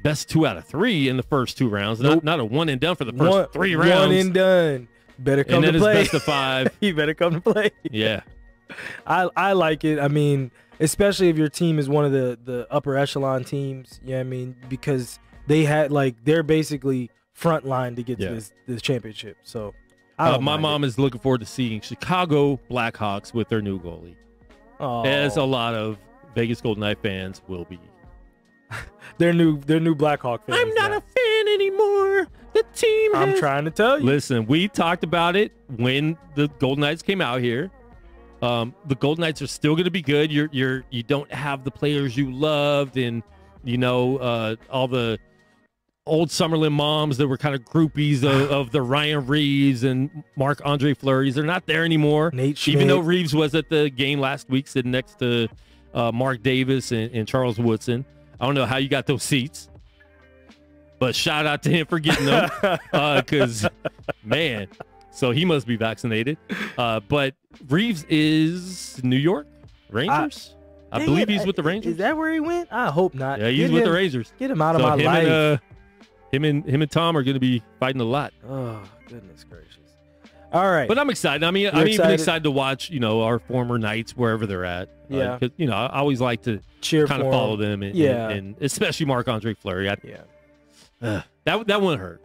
best 2 out of 3 in the first 2 rounds, not a one and done for the first 3 rounds. One and done. Better come to play. And then it's best of 5. You better come to play. Yeah. I like it. I mean, especially if your team is one of the upper echelon teams. Yeah, I mean, because they're basically front line to get to this championship. So my mom is looking forward to seeing Chicago Blackhawks with their new goalie, as a lot of Vegas Golden Knight fans will be. They're new Blackhawk fans. I'm not a fan anymore. The team. I'm trying to tell you. Listen, we talked about it when the Golden Knights came out here. The Golden Knights are still going to be good. You don't have the players you loved, and all the old Summerlin moms that were kind of groupies of the Ryan Reeves and Marc-Andre Fleury's. They're not there anymore. Nate Schmidt. Even though Reeves was at the game last week sitting next to Mark Davis and Charles Woodson. I don't know how you got those seats, but shout out to him for getting them because, man, so he must be vaccinated. But Reeves is New York Rangers. I believe he's with the Rangers. Is that where he went? I hope not. Yeah, he's with the Rangers. Get him out of my life. Him and Tom are going to be fighting a lot. Oh, goodness gracious. All right. But I'm excited. I mean, I'm even excited to watch, our former Knights wherever they're at. Yeah. Because, I always like to cheer kind of follow them. And especially Marc-Andre Fleury. That one hurt.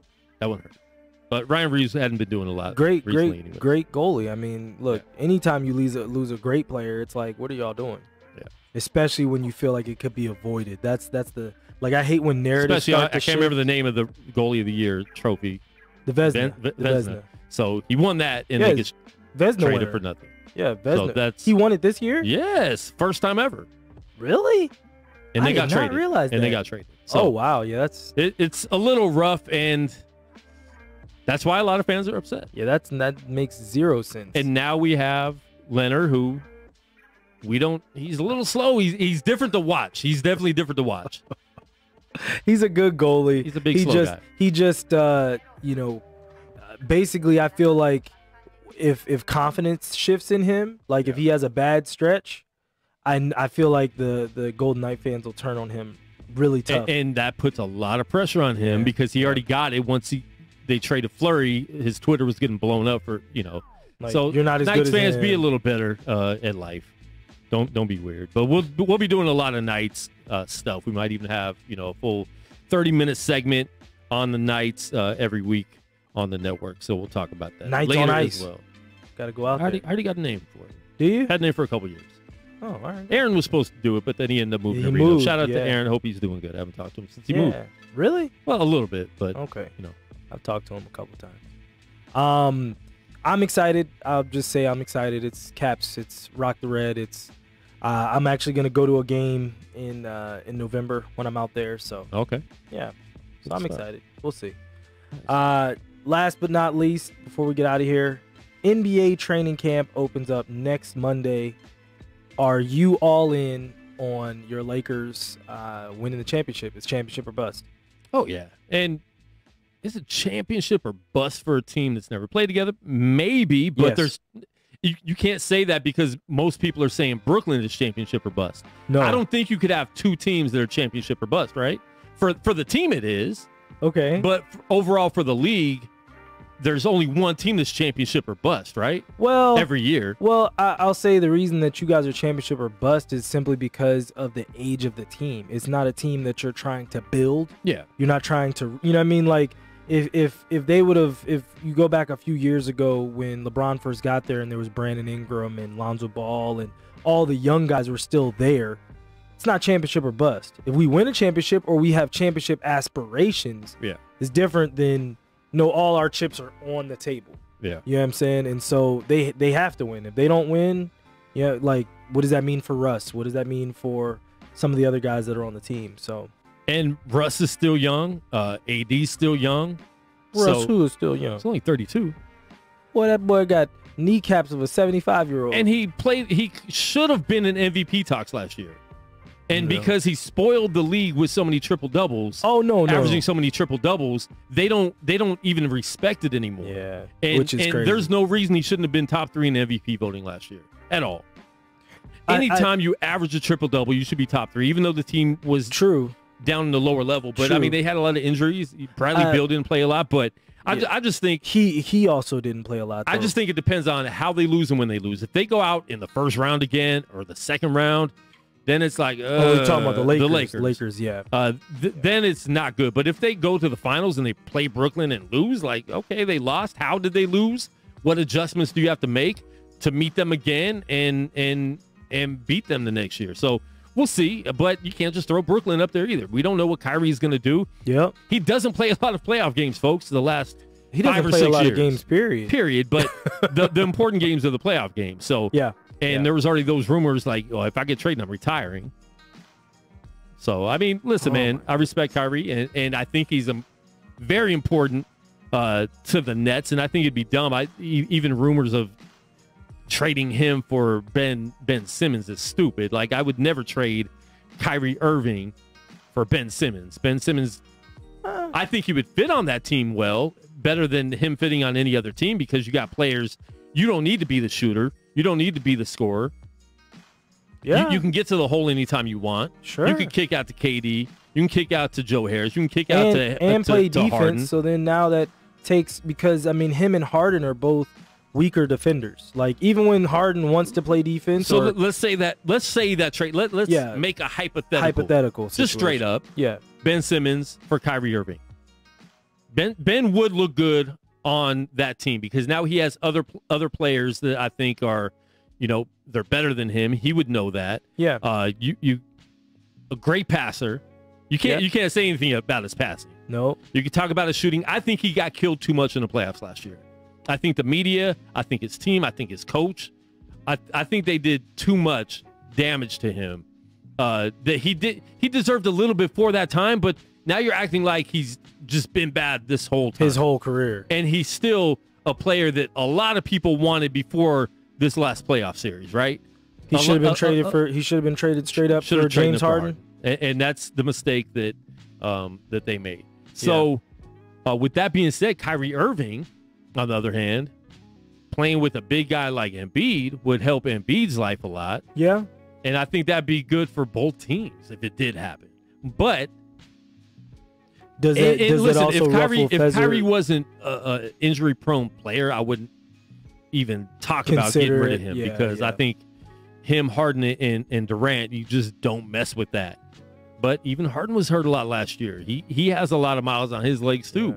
But Ryan Reeves hadn't been doing a lot. Great anyway. goalie. I mean, look, anytime you lose a great player, it's like, what are y'all doing? Yeah. Especially when you feel like it could be avoided. That's the I hate when narratives start to I can't remember the name of the goalie of the year trophy. The Vezina. So he won that and they get traded for nothing. Yeah, Vezina. So he won it this year? Yes, first time ever. Really? And they got traded. I did not realize that. And they got traded. So wow, yeah, it's a little rough, and that's why a lot of fans are upset. Yeah, that makes zero sense. And now we have Leonard, who he's a little slow. He's different to watch. He's definitely different to watch. He's a good goalie. He's a big slow guy. He just basically I feel like if confidence shifts in him, like if he has a bad stretch, I feel like the Golden Knight fans will turn on him really tough. And that puts a lot of pressure on him because he already got it once they traded Fleury. His Twitter was getting blown up for, Like, so you're not as Knights good as fans, him. be a little better at life. Don't be weird. But we'll be doing a lot of Knights stuff. We might even have, a full 30-minute segment on the Knights every week on the network. So we'll talk about that Knights later on Ice. as well. Got to go out I there. already got a name for it. Do you? Had a name for a couple years. Oh, all right. Aaron was supposed to do it, but then he ended up moving He to Reno. moved, Shout out to yeah. Aaron. Hope he's doing good. I haven't talked to him since he Yeah. moved. Really? Well, a little bit, but Okay. you know. I've talked to him a couple times. I'm excited. I'll just say I'm excited. It's Caps. It's Rock the Red. It's I'm actually gonna go to a game in November when I'm out there. So Okay. yeah. So Good I'm stuff. excited. We'll see. Last but not least, before we get out of here, NBA training camp opens up next Monday. Are you all in on your Lakers winning the championship? It's championship or bust. Oh yeah. And is it championship or bust for a team that's never played together? Maybe, but Yes. you can't say that because most people are saying Brooklyn is championship or bust. No. I don't think you could have two teams that are championship or bust, right? For the team it is, Okay. but overall for the league, there's only one team that's championship or bust, right? Well, Every year. Well, I'll say the reason that you guys are championship or bust is simply because of the age of the team. It's not a team that you're trying to build. Yeah. You're not trying to, you know what I mean? Like if they would have, if you go back a few years ago when LeBron first got there and there was Brandon Ingram and Lonzo Ball and all the young guys were still there, it's not championship or bust. If we win a championship or we have championship aspirations, Yeah. it's different than, all our chips are on the table. Yeah. You know what I'm saying? And so they have to win. If they don't win, like, what does that mean for Russ? What does that mean for some of the other guys that are on the team? So And Russ is still young. AD's still young. Russ, who is still young. He's only 32. Boy, that boy got kneecaps of a 75-year-old. And he should have been in MVP talks last year. And No. because he spoiled the league with so many triple doubles, averaging so many triple doubles, they don't even respect it anymore. Yeah, And, which is and crazy. there's no reason he shouldn't have been top 3 in MVP voting last year at all. Anytime you average a triple double, you should be top 3, even though the team was True. down in the lower level. But True. I mean, they had a lot of injuries. Bradley Beal didn't play a lot, but I just think He also didn't play a lot. I though. just think it depends on how they lose and when they lose. If they go out in the first round again or the second round, then it's like we're talking about the Lakers. The Lakers. Lakers, yeah. Then it's not good. But if they go to the finals and they play Brooklyn and lose, like, okay, they lost. How did they lose? What adjustments do you have to make to meet them again and beat them the next year? So we'll see. But you can't just throw Brooklyn up there either. We don't know what Kyrie's going to do. Yep. He doesn't play a lot of playoff games, folks. The last He doesn't 5 or play 6 a lot years. of games, period. But the important games are the playoff games. So Yeah. and there was already those rumors like, oh, if I get traded, I'm retiring. So, I mean, listen, man, I respect Kyrie, and I think he's very important to the Nets, and I think it'd be dumb. Even rumors of trading him for Ben Simmons is stupid. Like, I would never trade Kyrie Irving for Ben Simmons. Ben Simmons, I think he would fit on that team well, better than him fitting on any other team because you got players. You don't need to be the shooter. You don't need to be the scorer. Yeah. You can get to the hole anytime you want. Sure. You can kick out to KD. You can kick out to Joe Harris. You can kick out and play to defense. Harden. So then now that takes, because I mean him and Harden are both weaker defenders. Like even when Harden wants to play defense, So or let's say that trade. Let's make a hypothetical. Just situation. straight up. Yeah. Ben Simmons for Kyrie Irving. Ben would look good on that team because now he has other players that I think are, they're better than him. He would know that. Yeah. You a great passer. You can't say anything about his passing. No. You can talk about his shooting. I think he got killed too much in the playoffs last year. I think the media, I think his team, I think his coach, I think they did too much damage to him. That he deserved a little bit for that time, but now you're acting like he's just been bad this whole time. His whole career. And he's still a player that a lot of people wanted before this last playoff series, right? He should have been traded he should have been traded straight up for James Harden. And that's the mistake that they made. So with that being said, Kyrie Irving, on the other hand, playing with a big guy like Embiid would help Embiid's life a lot. Yeah. And I think that'd be good for both teams if it did happen. But Does it also if Kyrie wasn't an injury-prone player, I wouldn't even talk about getting rid of him because I think him, Harden, and Durant, you just don't mess with that. But even Harden was hurt a lot last year. He has a lot of miles on his legs too. Yeah.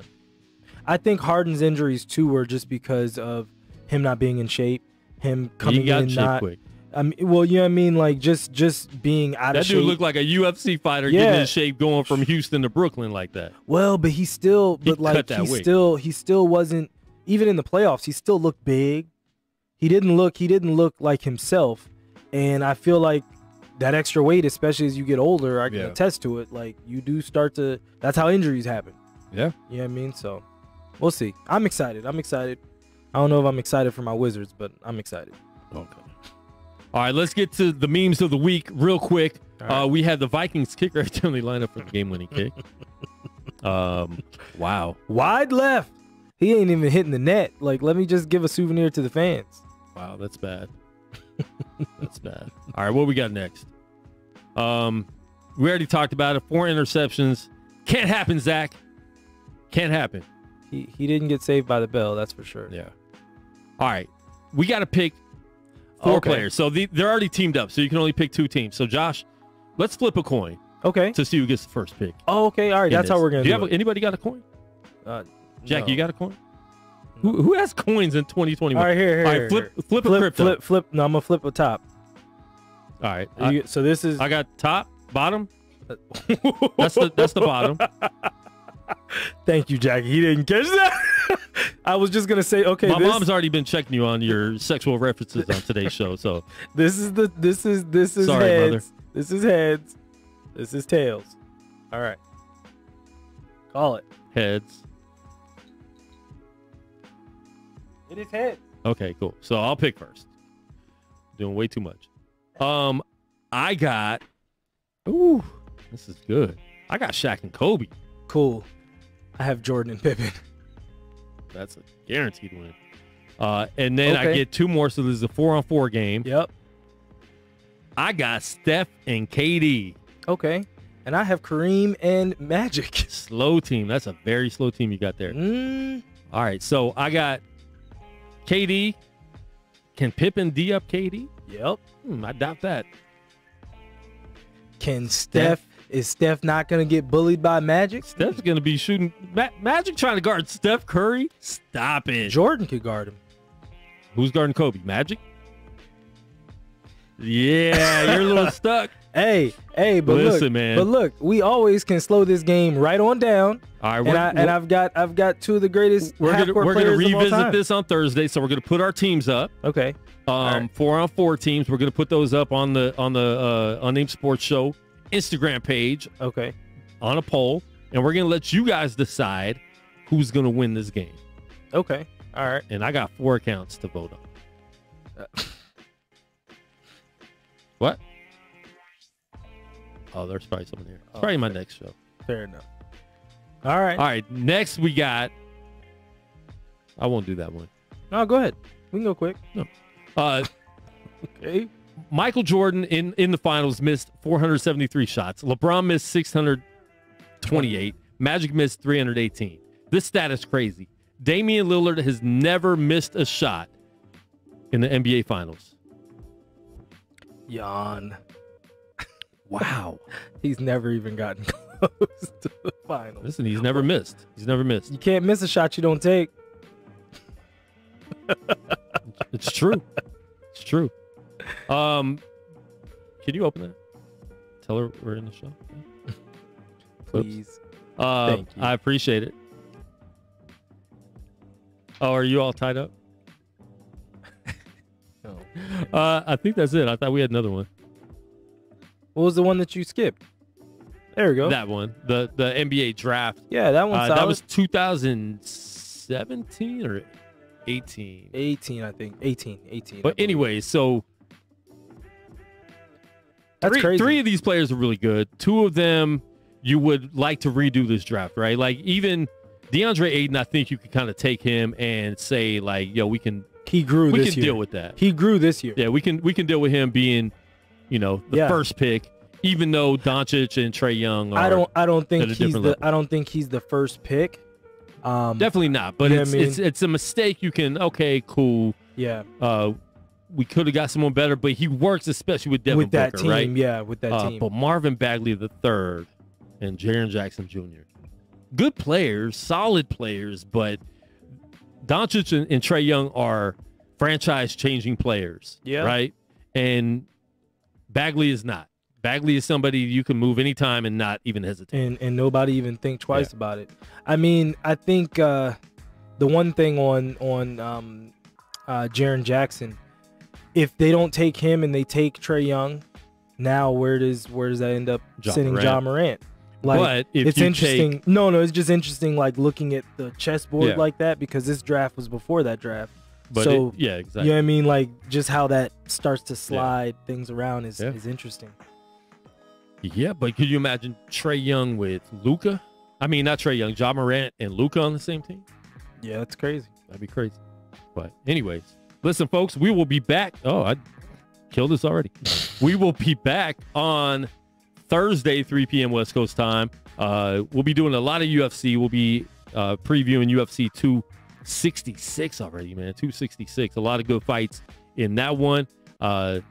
I think Harden's injuries too were just because of him not being in shape, him coming in not quick. I mean, well, you know what I mean, like just being out of shape. That dude looked like a UFC fighter getting in shape, going from Houston to Brooklyn like that. Well, but he still wasn't, even in the playoffs. He still looked big. He didn't look like himself, and I feel like that extra weight, especially as you get older, I can attest to it. Like you do start to. That's how injuries happen. Yeah, you know what I mean. So we'll see. I'm excited. I don't know if I'm excited for my Wizards, but I'm excited. Okay. All right, let's get to the memes of the week real quick. Right. We had the Vikings kicker accidentally line up for the game-winning kick. Wow. Wide left. He ain't even hitting the net. Like, let me just give a souvenir to the fans. Wow, that's bad. That's bad. All right, what we got next? We already talked about it. 4 interceptions. Can't happen, Zach. Can't happen. He didn't get saved by the bell, that's for sure. Yeah. All right. We got to pick 4 players. So they're already teamed up, so you can only pick 2 teams. So, Josh, let's flip a coin. Okay. To see who gets the first pick. Oh, okay. All right. That's how we're going to do it. Anybody got a coin? Jack, no. You got a coin? No. Who has coins in 2021? All right, here. All right, flip a crypto. Flip. No, I'm going to flip a top. All right. So this is... I got top, bottom. That's the bottom. Thank you, Jackie. He didn't catch that. I was just gonna say, okay. My mom's already been checking you on your sexual references on today's show. So this is sorry, heads. mother. This is heads. This is tails. All right. Call it. Heads. It is heads. Okay, cool. So I'll pick first. Doing way too much. I got. Ooh, this is good. I got Shaq and Kobe. Cool. I have Jordan and Pippen. That's a guaranteed win. And then I get 2 more, so this is a 4-on-4 game. Yep. I got Steph and KD. Okay. And I have Kareem and Magic. Slow team. That's a very slow team you got there. All right, so I got KD. Can Pippen D up KD? Yep. I doubt that. Can Steph? Is Steph not going to get bullied by Magic? Steph's going to be shooting. Magic trying to guard Steph Curry? Stop it. Jordan could guard him. Who's guarding Kobe? Magic? Yeah, you're a little stuck. Hey, but listen, look, man. But look, we always can slow this game right on down. All right, and I've got 2 of the greatest. We're gonna revisit this on Thursday, so we're gonna put our teams up. Okay. 4-on-4 teams. We're gonna put those up on the Unnamed Sports Show Instagram page. Okay. On a poll, and we're gonna let you guys decide who's gonna win this game. Okay. All right. And I got 4 accounts to vote on. What? Oh, there's probably someone here. It's probably my next show. Fair enough. All right. All right. Next, we got. I won't do that one. No, go ahead. We can go quick. No. Okay. Michael Jordan in the finals missed 473 shots. LeBron missed 628. Magic missed 318. This stat is crazy. Damian Lillard has never missed a shot in the NBA finals. Yawn. Wow. He's never even gotten close to the finals. Listen, he's never missed. He's never missed. You can't miss a shot you don't take. It's true. It's true. Can you open that? Tell her we're in the show. Please. Thank you. I appreciate it. Oh, are you all tied up? No. I think that's it. I thought we had another one. What was the one that you skipped? There we go. That one. The NBA draft. Yeah, that one's solid. That was 2017 or 18? 18, I think. 18. But anyway, so that's crazy. 3 of these players are really good. 2 of them you would like to redo this draft, right? Like even DeAndre Ayton, I think you could kind of take him and say like, yo, we can deal with that. He grew this year. Yeah, we can deal with him being the first pick, even though Doncic and Trae Young are I don't think at a different level. I don't think he's the first pick. Definitely not, but it's a mistake. You can cool. Yeah. We could have got someone better, but he works especially with Devin that Booker, team, right? Yeah, with that team. But Marvin Bagley III and Jaren Jackson Jr. Good players, solid players, but Doncic and Trae Young are franchise-changing players, right? And Bagley is not. Bagley is somebody you can move anytime and not even hesitate. And nobody even think twice about it. I mean, I think the one thing on Jaren Jackson, if they don't take him and they take Trae Young, now where does that end up sitting Ja Morant? Like, but if it's interesting. It's just interesting, like looking at the chessboard like that, because this draft was before that draft. But so exactly. You know what I mean? Like just how that starts to slide things around is interesting. Yeah, but could you imagine Trae Young with Luka? I mean, not Trae Young, Ja Morant and Luka on the same team? Yeah, that's crazy. That'd be crazy. But anyways, listen, folks, we will be back. Oh, I killed this already. We will be back on Thursday, 3 p.m. West Coast time. We'll be doing a lot of UFC. We'll be previewing UFC 266 already, man. 266. A lot of good fights in that one. The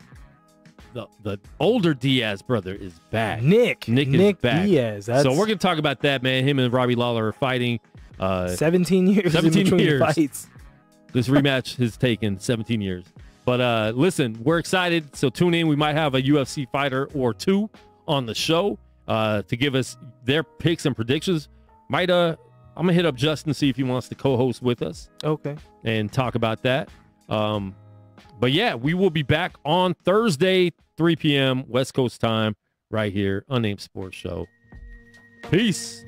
older Diaz brother is back. Nick is back. Diaz. So we're going to talk about that, man. Him and Robbie Lawler are fighting. 17 years 17 in between years. fights. This rematch has taken 17 years. But listen, we're excited. So tune in. We might have a UFC fighter or two on the show to give us their picks and predictions. I'm going to hit up Justin, see if he wants to co-host with us. Okay. And talk about that. But yeah, we will be back on Thursday, 3 p.m. West Coast time, right here, Unnamed Sports Show. Peace.